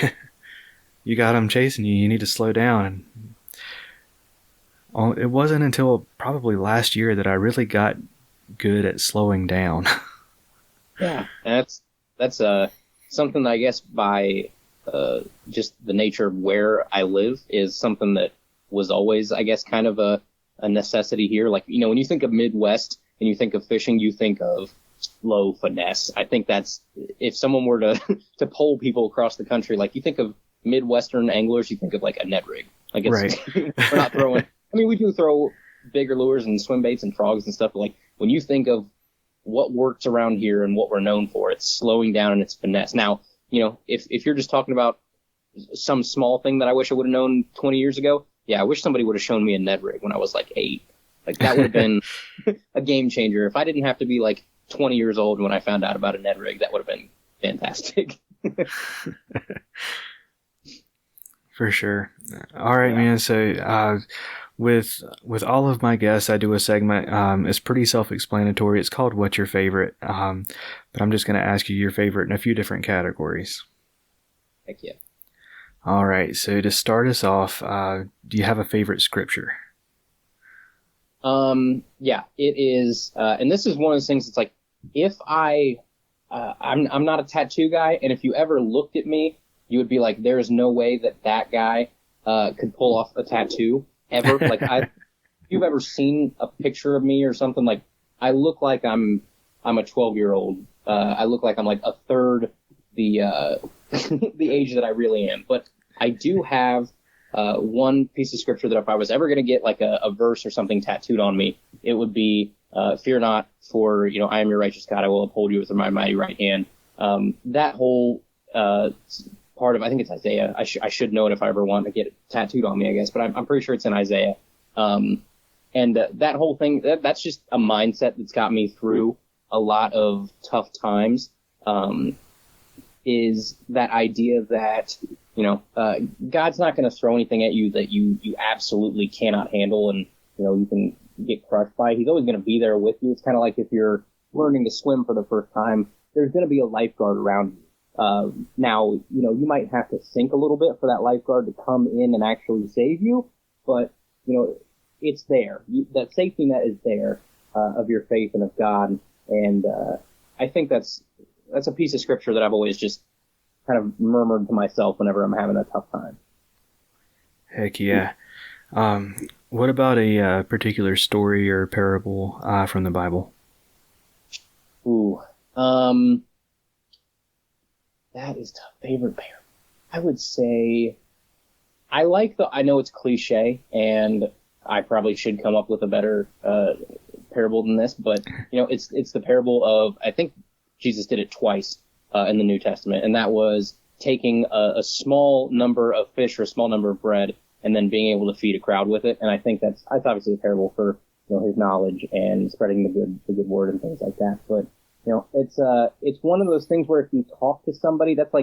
"You got them chasing you. You need to slow down." And it wasn't until probably last year that I really got good at slowing down. Yeah, and that's something that I guess by just the nature of where I live is something that was always, I guess, kind of a necessity here. Like, when you think of Midwest and you think of fishing, you think of slow finesse. I think that's, if someone were to poll people across the country, you think of Midwestern anglers, you think of a net rig. It's, right. We're not throwing, we do throw bigger lures and swim baits and frogs and stuff, but when you think of what works around here and what we're known for, it's slowing down and it's finesse. Now, if you're just talking about some small thing that I wish I would have known 20 years ago, yeah, I wish somebody would have shown me a Ned rig when I was 8. That would have been a game changer. If I didn't have to be 20 years old when I found out about a Ned rig, that would have been fantastic. For sure. All right, man. So with all of my guests, I do a segment. It's pretty self-explanatory. It's called What's Your Favorite? But I'm just going to ask you your favorite in a few different categories. Heck yeah. All right. So to start us off, do you have a favorite scripture? Yeah, it is. And this is one of those things that's if I'm not a tattoo guy, and if you ever looked at me, you would be like, there's no way that guy could pull off a tattoo ever. If you've ever seen a picture of me or something, I look like I'm a 12-year-old. I look like I'm a third the the age that I really am. But I do have one piece of scripture that if I was ever going to get a verse or something tattooed on me, it would be, fear not, for, I am your righteous God. I will uphold you with my mighty right hand. That whole part of, I think it's Isaiah. I should know it if I ever want to get it tattooed on me, I guess, but I'm pretty sure it's in Isaiah. And that whole thing, that's just a mindset that's got me through a lot of tough times, is that idea that, God's not going to throw anything at you that you absolutely cannot handle and, you can get crushed by. He's always going to be there with you. It's kind of like if you're learning to swim for the first time, there's going to be a lifeguard around you. Now, you might have to sink a little bit for that lifeguard to come in and actually save you, but, it's there. That safety net is there, of your faith and of God. And, I think that's a piece of scripture that I've always just kind of murmured to myself whenever I'm having a tough time. Heck yeah. What about a particular story or parable from the Bible? Ooh. That is tough. Favorite parable. I would say I know it's cliche and I probably should come up with a better parable than this, but it's the parable of, I think Jesus did it twice in the New Testament, and that was taking a small number of fish or a small number of bread and then being able to feed a crowd with it. And I think that's obviously a parable for his knowledge and spreading the good word and things like that. But it's one of those things where if you talk to somebody, that's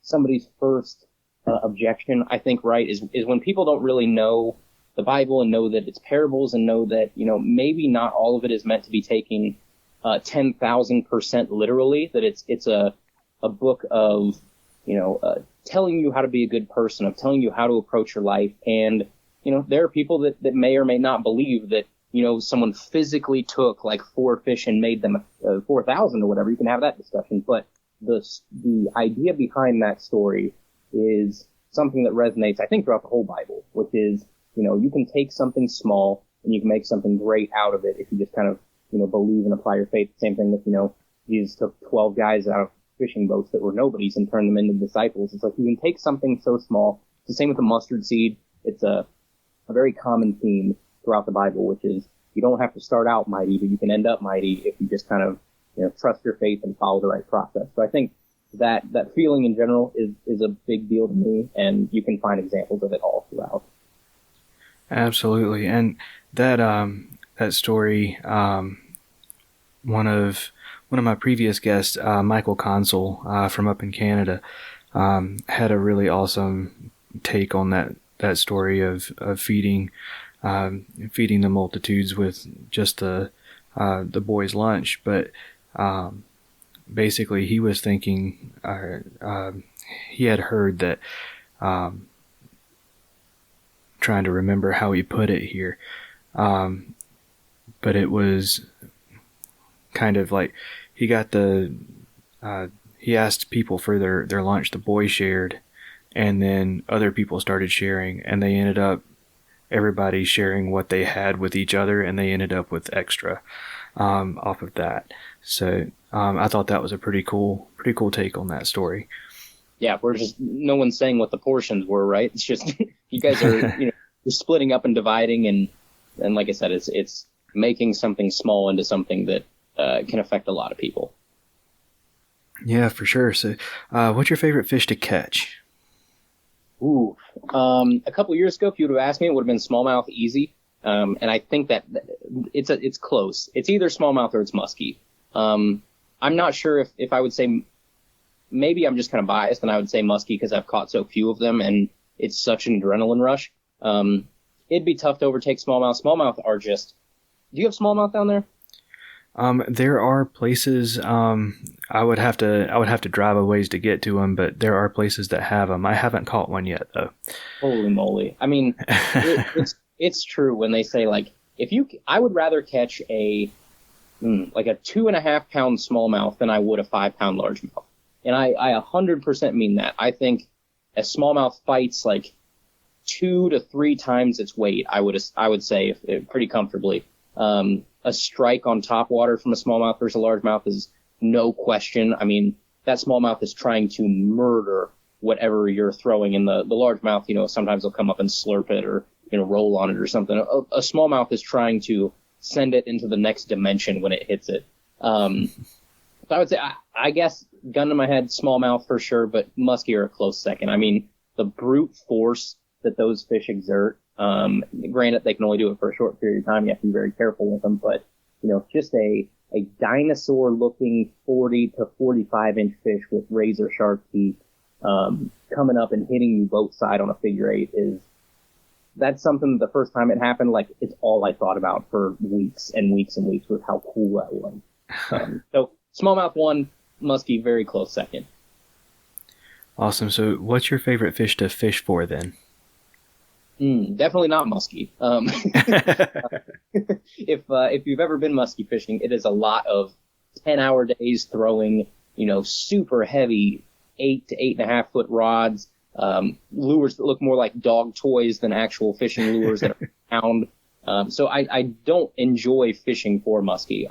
somebody's first objection, I think, right, is when people don't really know the Bible and know that it's parables and know that, maybe not all of it is meant to be taken 10,000% literally, that it's a book of, telling you how to be a good person, of telling you how to approach your life. And, there are people that may or may not believe that, someone physically took 4 fish and made them 4,000 or whatever. You can have that discussion. But the idea behind that story is something that resonates, I think, throughout the whole Bible, which is, you can take something small and you can make something great out of it if you just kind of, believe and apply your faith. Same thing with, Jesus took 12 guys out of fishing boats that were nobodies and turned them into disciples. It's you can take something so small. It's the same with the mustard seed. It's a very common theme throughout the Bible, which is, you don't have to start out mighty, but you can end up mighty if you just kind of, trust your faith and follow the right process. So I think that feeling in general is a big deal to me, and you can find examples of it all throughout. Absolutely. And that story, one of my previous guests, Michael Consul, from up in Canada, had a really awesome take on that story of feeding the multitudes with just the boys' lunch. But basically, he was thinking, he had heard that, trying to remember how he put it here, but it was kind of like he got he asked people for their lunch. The boys shared, and then other people started sharing, and they ended up everybody sharing what they had with each other, and they ended up with extra off of that. So I thought that was a pretty cool take on that story. Yeah, no one's saying what the portions were, right? It's just you guys are you're splitting up and dividing, and like I said, it's making something small into something that can affect a lot of people. Yeah, for sure. So, what's your favorite fish to catch? Ooh, a couple of years ago, if you would have asked me, it would have been smallmouth easy. And I think that it's close. It's either smallmouth or it's muskie. I'm not sure if I would say, maybe I'm just kind of biased and I would say muskie because I've caught so few of them and it's such an adrenaline rush. It'd be tough to overtake smallmouth. Smallmouth are just, do you have smallmouth down there? There are places, I would have to drive a ways to get to them, but there are places that have them. I haven't caught one yet though. Holy moly. I mean, it's true when they say like, I would rather catch like a 2.5 pound smallmouth than I would a 5 pound largemouth. And I 100% mean that. I think a smallmouth fights like 2 to 3 times its weight. I would say pretty comfortably. A strike on top water from a smallmouth versus a largemouth is no question. I mean, that smallmouth is trying to murder whatever you're throwing in the largemouth. Sometimes they'll come up and slurp it or, roll on it or something. A smallmouth is trying to send it into the next dimension when it hits it. So I would say, I guess, gun to my head, smallmouth for sure, but muskie are a close second. I mean, the brute force that those fish exert, granted, they can only do it for a short period of time. You have to be very careful with them, but, just a dinosaur-looking 40 to 45-inch fish with razor-sharp teeth coming up and hitting you both side on a figure 8 that's something the first time it happened, like, it's all I thought about for weeks and weeks and weeks was how cool that was. So smallmouth 1, muskie very close second. Awesome. So what's your favorite fish to fish for then? Definitely not muskie. If you've ever been muskie fishing, it is a lot of 10-hour days throwing, super heavy 8 to 8.5 foot rods, lures that look more like dog toys than actual fishing lures that are pound. So I don't enjoy fishing for muskie.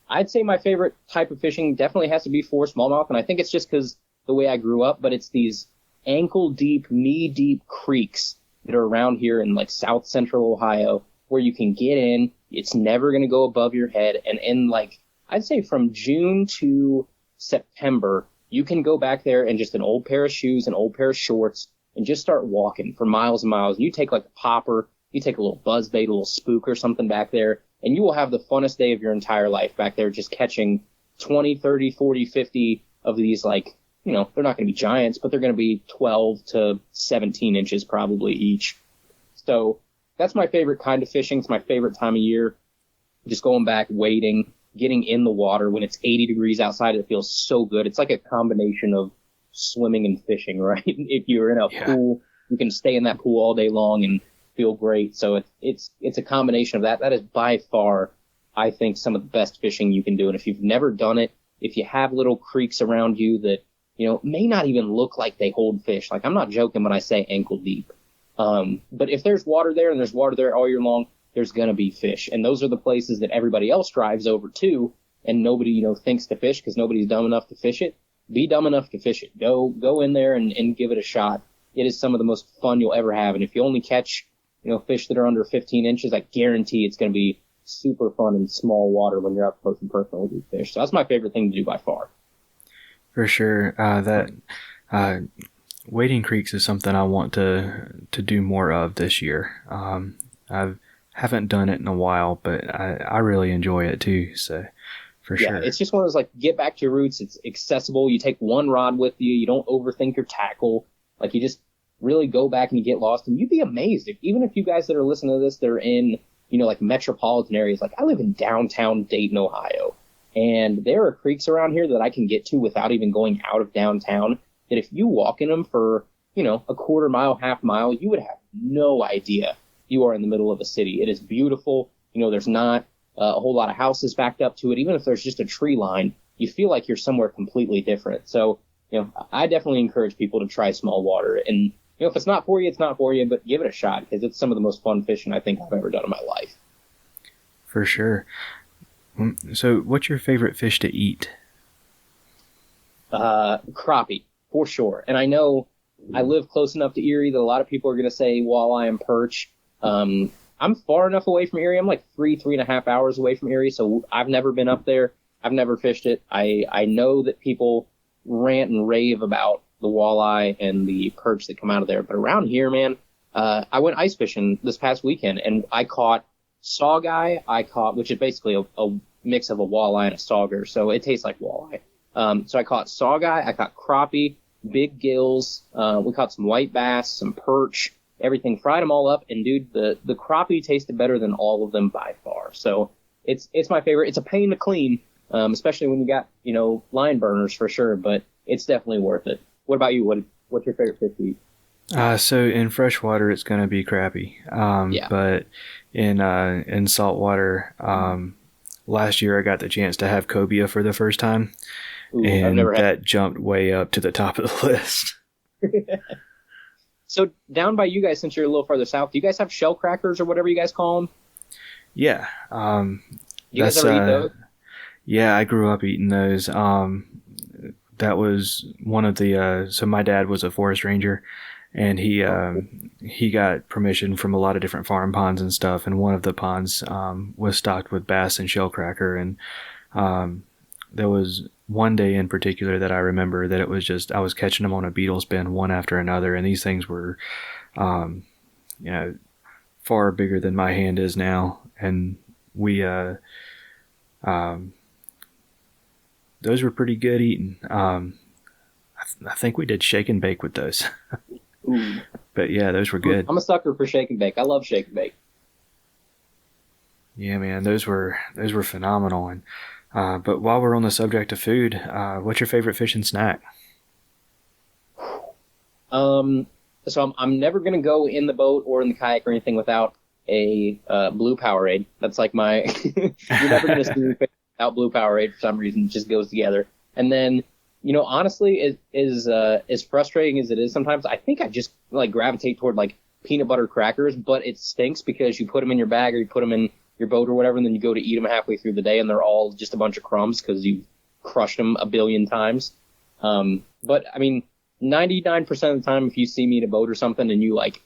I'd say my favorite type of fishing definitely has to be for smallmouth, and I think it's just because the way I grew up, but it's these ankle deep, knee deep creeks that are around here in like South Central Ohio where you can get in. It's never going to go above your head. And in like, I'd say from June to September, you can go back there and just an old pair of shoes, an old pair of shorts, and just start walking for miles and miles. You take like a popper, you take a little buzzbait, a little spook or something back there, and you will have the funnest day of your entire life back there just catching 20, 30, 40, 50 of these like, they're not going to be giants, but they're going to be 12 to 17 inches probably each. So that's my favorite kind of fishing. It's my favorite time of year. Just going back, wading, getting in the water when it's 80 degrees outside. It feels so good. It's like a combination of swimming and fishing, right? If you're in a pool, you can stay in that pool all day long and feel great. So it's a combination of that. That is by far, I think, some of the best fishing you can do. And if you've never done it, if you have little creeks around you that may not even look like they hold fish. Like, I'm not joking when I say ankle deep. But if there's water there and there's water there all year long, there's going to be fish. And those are the places that everybody else drives over to, and nobody, thinks to fish because nobody's dumb enough to fish it. Be dumb enough to fish it. Go in there and give it a shot. It is some of the most fun you'll ever have. And if you only catch, fish that are under 15 inches, I guarantee it's going to be super fun in small water when you're up close and personal with these fish. So that's my favorite thing to do by far. For sure. Wading creeks is something I want to do more of this year. I haven't done it in a while, but I really enjoy it too. So for sure. Yeah, it's just one of those, like, get back to your roots. It's accessible. You take one rod with you. You don't overthink your tackle. Like, you just really go back and you get lost. And you'd be amazed. Even if you guys that are listening to this, they're in, like metropolitan areas. Like, I live in downtown Dayton, Ohio. And there are creeks around here that I can get to without even going out of downtown, that if you walk in them for, a quarter mile, half mile, you would have no idea you are in the middle of a city. It is beautiful. There's not a whole lot of houses backed up to it. Even if there's just a tree line, you feel like you're somewhere completely different. So, I definitely encourage people to try small water. And, if it's not for you, it's not for you, but give it a shot, because it's some of the most fun fishing I think I've ever done in my life. For sure. So what's your favorite fish to eat? Crappie, for sure. And I know I live close enough to Erie that a lot of people are going to say walleye and perch. I'm far enough away from Erie. I'm like 3.5 hours away from Erie, so I've never been up there. I've never fished it. I know that people rant and rave about the walleye and the perch that come out of there. But around here, man, I went ice fishing this past weekend, and I caught sawguy. Which is basically a mix of a walleye and a sauger, so it tastes like walleye. So I caught sawguy, I caught crappie, big gills, we caught some white bass, some perch, everything, fried them all up, and dude, the crappie tasted better than all of them by far. So it's my favorite. It's a pain to clean, especially when you got, line burners for sure, but it's definitely worth it. What about you? What's your favorite fish to eat? So in freshwater, it's going to be crappie. Yeah. But in saltwater, last year I got the chance to have cobia for the first time. Ooh, and I've never had that jumped way up to the top of the list. So down by you guys, since you're a little farther south, do you guys have shell crackers or whatever you guys call them? Yeah. You guys ever eat those? Yeah, I grew up eating those. That was one of the, so my dad was a forest ranger, and he got permission from a lot of different farm ponds and stuff, and one of the ponds was stocked with bass and shellcracker, and there was one day in particular that I remember that it was just, I was catching them on a beetle spin one after another, and these things were far bigger than my hand is now, and we those were pretty good eating. I think we did shake and bake with those. Ooh. But yeah, those were good. I'm a sucker for shake and bake. I love shake and bake. Yeah, man, those were phenomenal. And but while we're on the subject of food, what's your favorite fish and snack? So I'm never gonna go in the boat or in the kayak or anything without a blue Powerade. That's like my. You're never gonna see me without blue Powerade for some reason. It just goes together. And then, honestly, as frustrating as it is sometimes, I think I just like gravitate toward like peanut butter crackers, but it stinks because you put them in your bag or you put them in your boat or whatever, and then you go to eat them halfway through the day and they're all just a bunch of crumbs because you crushed them a billion times. But I mean, 99% of the time, if you see me in a boat or something and you like,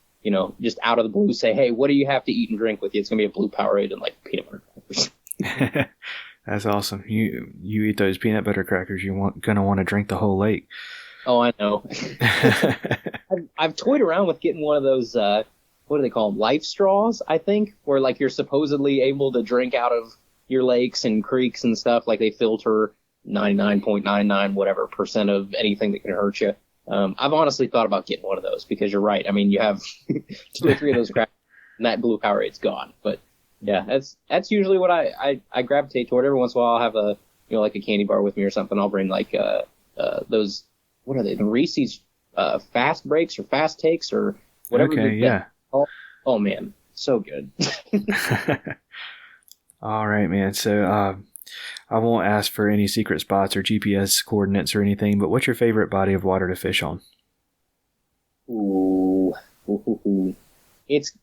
just out of the blue say, hey, what do you have to eat and drink with you? It's going to be a blue Powerade and like peanut butter crackers. That's awesome. You eat those peanut butter crackers, gonna want to drink the whole lake. Oh, I know. I've toyed around with getting one of those, what do they call them? Life straws, I think, where like you're supposedly able to drink out of your lakes and creeks and stuff. Like they filter 99.99 whatever % of anything that can hurt you. I've honestly thought about getting one of those because you're right. I mean, you have 2 or 3 of those crackers and that blue Powerade's gone. But yeah, that's usually what I gravitate toward. Every once in a while I'll have a, like a candy bar with me or something. I'll bring like, those, what are they? The Reese's, fast breaks or fast takes or whatever. Okay. Yeah. Oh man. So good. All right, man. So, I won't ask for any secret spots or GPS coordinates or anything, but what's your favorite body of water to fish on? Ooh. It's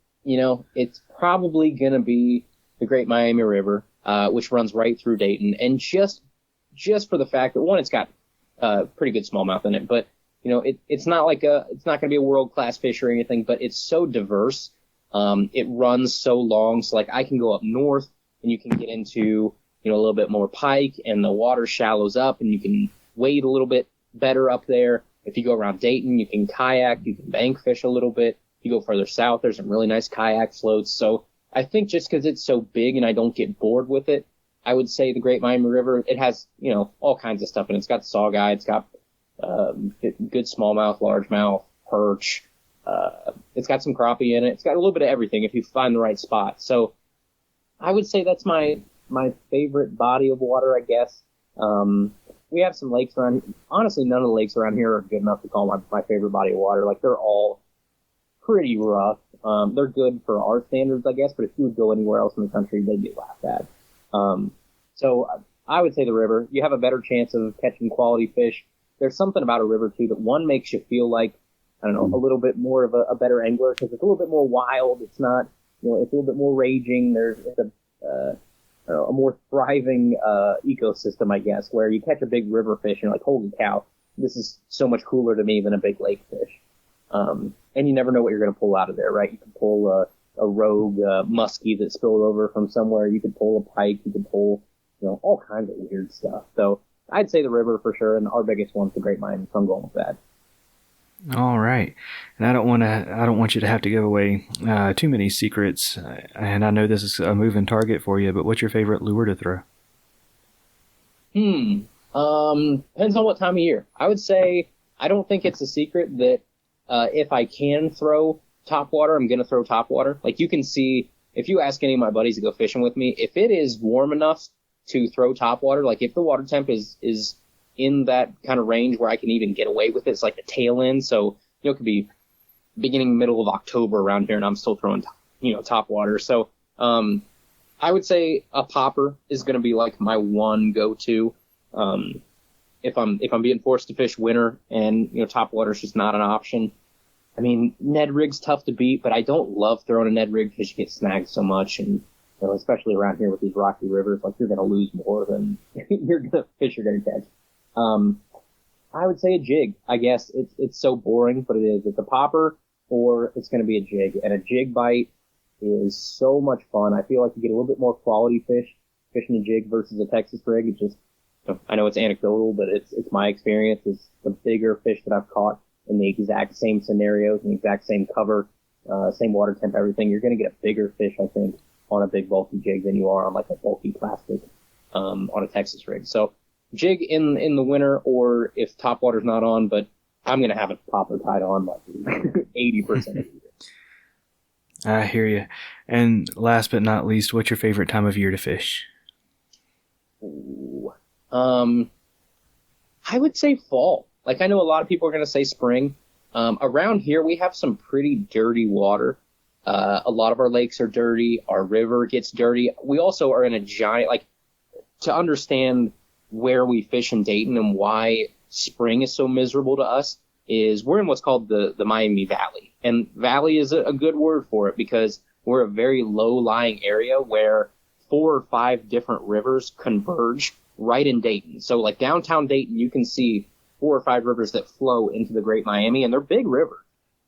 probably going to be the Great Miami River, which runs right through Dayton. And just for the fact that, one, it's got pretty good smallmouth in it, but, it's not like it's not going to be a world-class fish or anything, but it's so diverse It runs so long, so like I can go up north and you can get into, a little bit more pike, and the water shallows up and you can wade a little bit better up there. If you go around Dayton, you can kayak, you can bank fish a little bit. If you go further south, there's some really nice kayak floats. So I think just because it's so big and I don't get bored with it, I would say the Great Miami River, it has, all kinds of stuff in it. It's got saugeye, it's got good smallmouth, largemouth, perch. It's got some crappie in it. It's got a little bit of everything if you find the right spot. So I would say that's my favorite body of water, I guess. We have some lakes around. Honestly, none of the lakes around here are good enough to call my favorite body of water. Like, they're all pretty rough. They're good for our standards, I guess, but if you would go anywhere else in the country, they'd get laughed at. So I would say the river. You have a better chance of catching quality fish. There's something about a river, too, that one makes you feel like, I don't know, a little bit more of a better angler because it's a little bit more wild. It's not, it's a little bit more raging. There's a more thriving ecosystem, I guess, where you catch a big river fish and you're like, holy cow, this is so much cooler to me than a big lake fish. And you never know what you're going to pull out of there, right? You can pull a rogue muskie that spilled over from somewhere. You could pull a pike. You could pull, all kinds of weird stuff. So I'd say the river for sure, and our biggest one's the Great Miami, so I'm going with that. All right. And I don't want you to have to give away too many secrets. And I know this is a moving target for you, but what's your favorite lure to throw? Depends on what time of year. I would say I don't think it's a secret that if I can throw topwater, I'm going to throw topwater. Like, you can see, if you ask any of my buddies to go fishing with me, if it is warm enough to throw topwater, like if the water temp is in that kind of range where I can even get away with it, it's like the tail end. So, it could be beginning, middle of October around here, and I'm still throwing, topwater. So, I would say a popper is going to be like my one go-to. If I'm being forced to fish winter and, topwater is just not an option. I mean, Ned rig's tough to beat, but I don't love throwing a Ned rig because you get snagged so much, and especially around here with these rocky rivers, like, you're going to lose more than you're going to fish you're going to catch. I would say a jig. I guess it's so boring, but it is. It's a popper or it's going to be a jig, and a jig bite is so much fun. I feel like you get a little bit more quality fish fishing a jig versus a Texas rig. It's just, I know it's anecdotal, but it's my experience. It's the bigger fish that I've caught in the exact same scenarios, in the exact same cover, same water temp, everything. You're going to get a bigger fish, I think, on a big bulky jig than you are on like a bulky plastic on a Texas rig. So jig in the winter, or if topwater's not on, but I'm going to have a popper tied on like 80% of the year. I hear you. And last but not least, what's your favorite time of year to fish? Ooh. I would say fall. Like, I know a lot of people are going to say spring. Around here, we have some pretty dirty water. A lot of our lakes are dirty. Our river gets dirty. We also are in a giant, like, to understand where we fish in Dayton and why spring is so miserable to us is we're in what's called the Miami Valley. And valley is a good word for it because we're a very low-lying area where 4 or 5 different rivers converge right in Dayton. So, like, downtown Dayton, you can see 4 or 5 rivers that flow into the Great Miami, and they're big rivers.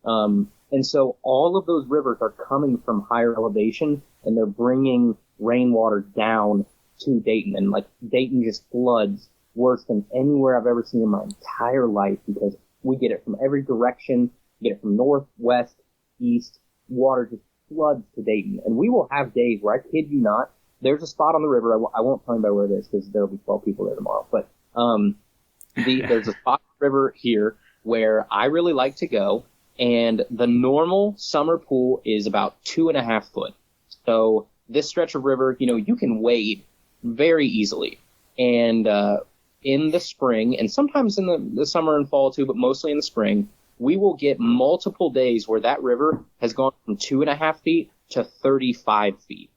And so all of those rivers are coming from higher elevation, and they're bringing rainwater down to Dayton. And, like, Dayton just floods worse than anywhere I've ever seen in my entire life because we get it from every direction. We get it from north, west, east. Water just floods to Dayton. And we will have days where, I kid you not, there's a spot on the river. I won't tell anybody where it is because there will be 12 people there tomorrow. But there's a spot on the river here where I really like to go. And the normal summer pool is about 2.5 foot. So this stretch of river, you can wade very easily. And in the spring, and sometimes in the summer and fall too, but mostly in the spring, we will get multiple days where that river has gone from 2.5 feet to 35 feet.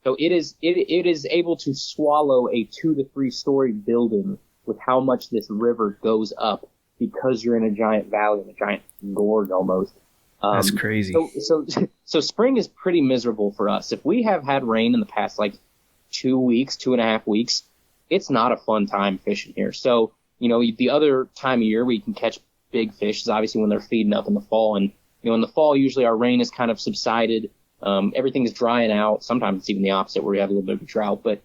So it is able to swallow a 2 to 3 story building with how much this river goes up because you're in a giant valley, in a giant gorge almost. That's crazy. So spring is pretty miserable for us. If we have had rain in the past, like 2.5 weeks, it's not a fun time fishing here. So, the other time of year where you can catch big fish is obviously when they're feeding up in the fall. And, in the fall, usually our rain is kind of subsided. Everything's drying out. Sometimes it's even the opposite where we have a little bit of a drought, but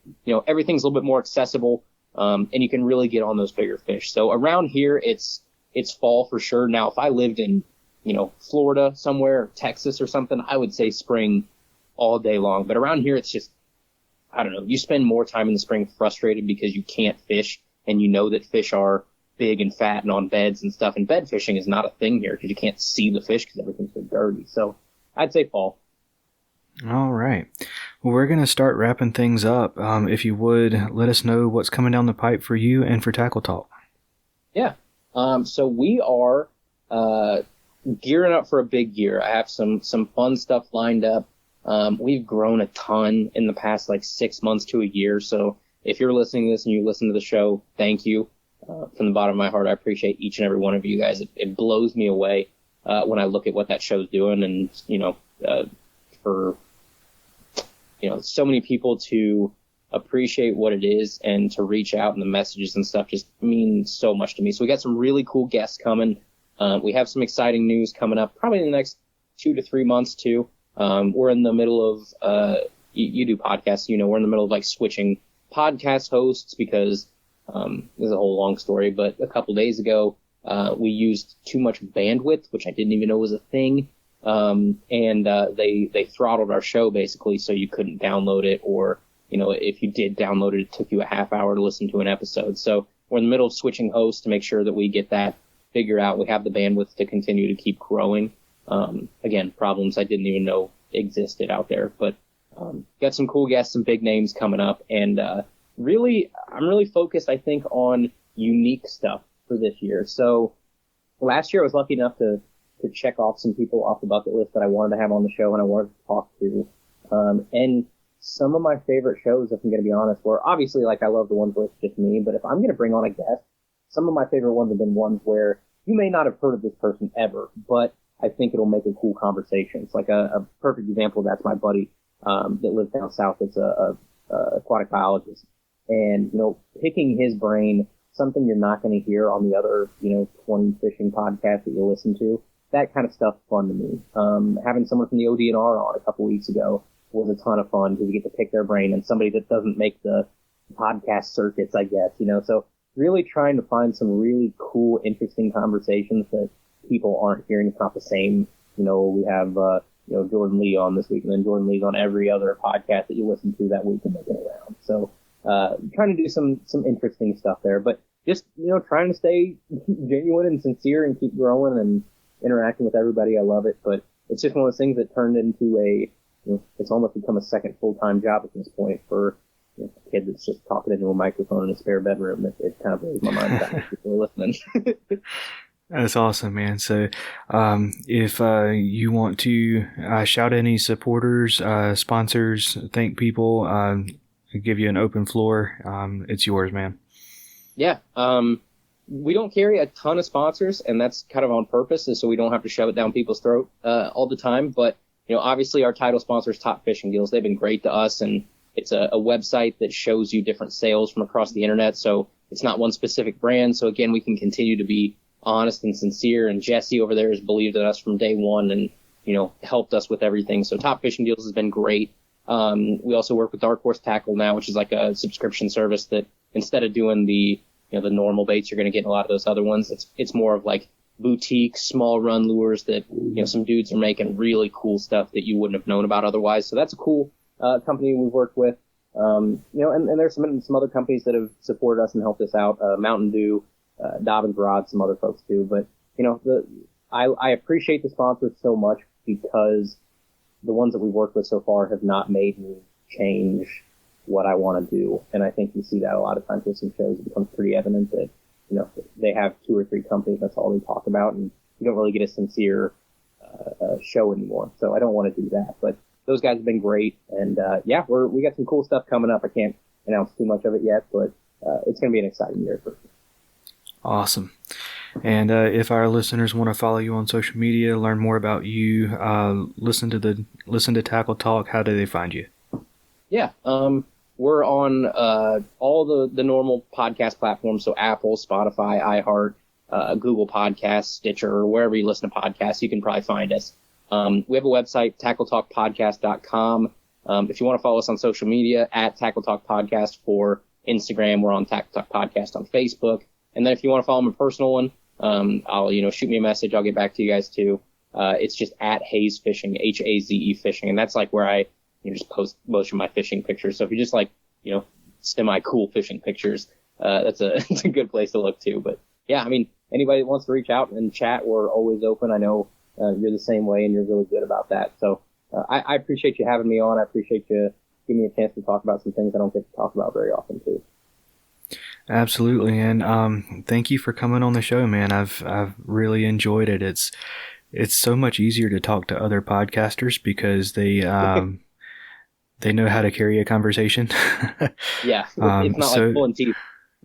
everything's a little bit more accessible. And you can really get on those bigger fish. So around here, it's fall for sure. Now, if I lived in, Florida somewhere, Texas or something, I would say spring all day long. But around here, it's just, I don't know, you spend more time in the spring frustrated because you can't fish, and you know that fish are big and fat and on beds and stuff. And bed fishing is not a thing here because you can't see the fish because everything's so dirty. So I'd say fall. All right. Well, we're going to start wrapping things up. If you would, let us know what's coming down the pipe for you and for Tackle Talk. Yeah. So we are gearing up for a big year. I have some fun stuff lined up. We've grown a ton in the past 6 months to a year. So if you're listening to this and you listen to the show, thank you. From the bottom of my heart, I appreciate each and every one of you guys. It blows me away when I look at what that show's doing, and for so many people to appreciate what it is and to reach out, and the messages and stuff just mean so much to me. So we got some really cool guests coming. We have some exciting news coming up probably in the next 2 to 3 months too. We're in the middle of you do podcasts, we're in the middle of switching podcast hosts because this is a whole long story, but a couple days ago we used too much bandwidth, which I didn't even know was a thing. And they throttled our show basically, so you couldn't download it, or if you did download it, it took you a half hour to listen to an episode. So we're in the middle of switching hosts to make sure that we get that figured out. We have the bandwidth to continue to keep growing. Again, problems I didn't even know existed out there, but got some cool guests, some big names coming up, and I'm really focused, I think, on unique stuff for this year. So last year I was lucky enough to check off some people off the bucket list that I wanted to have on the show and I wanted to talk to. And some of my favorite shows, if I'm going to be honest, were obviously I love the ones where it's just me, but if I'm going to bring on a guest, some of my favorite ones have been ones where you may not have heard of this person ever, but I think it'll make a cool conversation. It's a perfect example of that's my buddy that lives down south. It's a aquatic biologist. And, picking his brain, something you're not going to hear on the other, 20 fishing podcasts that you listen to, that kind of stuff's fun to me. Having someone from the ODNR on a couple weeks ago was a ton of fun because you get to pick their brain, and somebody that doesn't make the podcast circuits, I guess, So really trying to find some really cool, interesting conversations that people aren't hearing. It's not the same. We have, Jordan Lee on this week, and then Jordan Lee's on every other podcast that you listen to that week and make it around. So, trying to do some interesting stuff there, but just, trying to stay genuine and sincere and keep growing and interacting with everybody. I love it, but it's just one of those things that turned into it's almost become a second full-time job at this point for a kid that's just talking into a microphone in a spare bedroom. It kind of blows my mind that people are listening. That's awesome, man. So, if you want to shout any supporters, sponsors, thank people, give you an open floor, it's yours, man. Yeah. We don't carry a ton of sponsors, and that's kind of on purpose, so we don't have to shove it down people's throat all the time. But obviously our title sponsor is Top Fishing Deals. They've been great to us, and it's a website that shows you different sales from across the internet. So it's not one specific brand. So again, we can continue to be honest and sincere. And Jesse over there has believed in us from day one, and helped us with everything. So Top Fishing Deals has been great. We also work with Dark Horse Tackle now, which is a subscription service that instead of doing the the normal baits you're going to get in a lot of those other ones, it's more of boutique, small run lures that, some dudes are making really cool stuff that you wouldn't have known about otherwise. So that's a cool company we've worked with. And there's some other companies that have supported us and helped us out. Mountain Dew, Dobbins Rod, some other folks too. But, I appreciate the sponsors so much because the ones that we've worked with so far have not made me change what I want to do. And I think you see that a lot of times with some shows. It becomes pretty evident that, they have 2 or 3 companies. That's all they talk about. And you don't really get a sincere show anymore. So I don't want to do that. But those guys have been great. And, we got some cool stuff coming up. I can't announce too much of it yet, but it's going to be an exciting year for sure. Awesome. And if our listeners want to follow you on social media, learn more about you, listen to Tackle Talk, how do they find you? Yeah, we're on all the normal podcast platforms, so Apple, Spotify, iHeart. Google Podcasts, Stitcher, or wherever you listen to podcasts, you can probably find us. We have a website, tackletalkpodcast.com. If you want to follow us on social media, at Tackle Talk Podcast for Instagram, we're on Tackle Talk Podcast on Facebook. And then if you want to follow my personal one, I'll, shoot me a message. I'll get back to you guys too. It's just at Haze Fishing, Haze Fishing. And that's like where I just post most of my fishing pictures. So if you just like, semi-cool fishing pictures, it's a good place to look too. But yeah, I mean, anybody that wants to reach out and chat, we're always open. I know you're the same way, and you're really good about that. So I appreciate you having me on. I appreciate you giving me a chance to talk about some things I don't get to talk about very often too. Absolutely, and thank you for coming on the show, man. I've really enjoyed it. It's so much easier to talk to other podcasters because they know how to carry a conversation. Yeah, it's not like pulling teeth.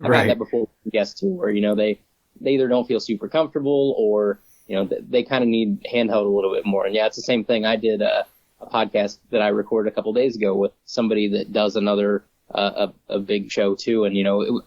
I've had that before with guests too, where they either don't feel super comfortable or they kind of need handheld a little bit more. And yeah, it's the same thing. I did a podcast that I recorded a couple of days ago with somebody that does another a big show too, and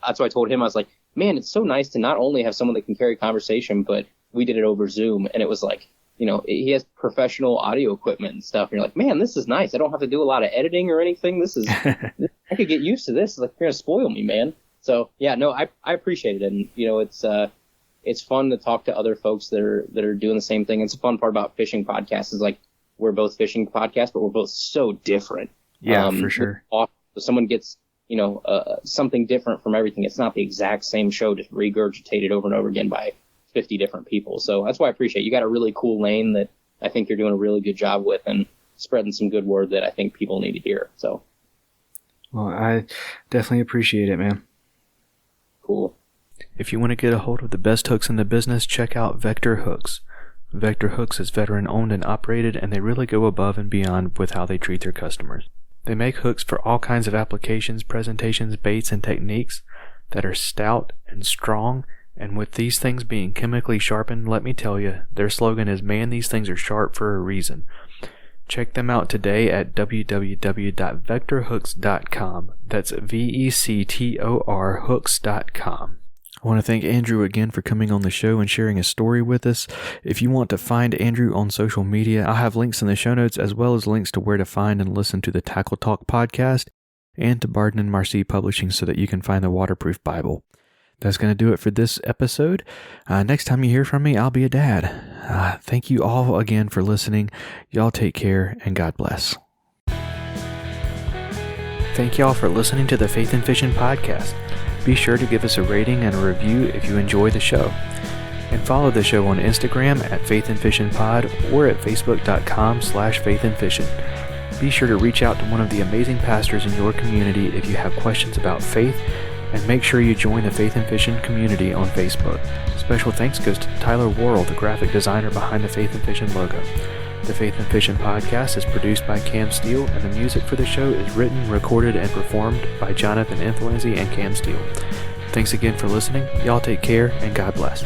that's why I told him, I was like, man, it's so nice to not only have someone that can carry conversation, but we did it over Zoom, and it was like, he has professional audio equipment and stuff, and you're like, man, this is nice. I don't have to do a lot of editing or anything. This is I could get used to this. It's like, you're gonna spoil me, man. So yeah, no, I appreciate it, and it's fun to talk to other folks that are doing the same thing. It's a fun part about fishing podcasts is like we're both fishing podcasts, but we're both so different. Yeah, for sure. So someone gets, something different from everything. It's not the exact same show, just regurgitated over and over again by 50 different people. So that's why I appreciate it. You got a really cool lane that I think you're doing a really good job with and spreading some good word that I think people need to hear. So. Well, I definitely appreciate it, man. Cool. If you want to get a hold of the best hooks in the business, check out Vector Hooks. Vector Hooks is veteran owned and operated, and they really go above and beyond with how they treat their customers. They make hooks for all kinds of applications, presentations, baits, and techniques that are stout and strong, and with these things being chemically sharpened, let me tell you, their slogan is, man, these things are sharp for a reason. Check them out today at www.vectorhooks.com. That's VECTOR hooks.com. I want to thank Andrew again for coming on the show and sharing his story with us. If you want to find Andrew on social media, I'll have links in the show notes as well as links to where to find and listen to the Tackle Talk podcast and to Bardin Marsee Publishing so that you can find the Waterproof Bible. That's going to do it for this episode. Next time you hear from me, I'll be a dad. Thank you all again for listening. Y'all take care and God bless. Thank y'all for listening to the Faith and Fishing podcast. Be sure to give us a rating and a review if you enjoy the show. And follow the show on Instagram at Faith and Fishing Pod or at Facebook.com/Faith and Fishing. Be sure to reach out to one of the amazing pastors in your community if you have questions about faith, and make sure you join the Faith and Fishing community on Facebook. Special thanks goes to Tyler Worrell, the graphic designer behind the Faith and Fishing logo. The Faith and Fishing podcast is produced by Cam Steele, and the music for the show is written, recorded, and performed by Jonathan Inthlanzy and Cam Steele. Thanks again for listening. Y'all take care, and God bless.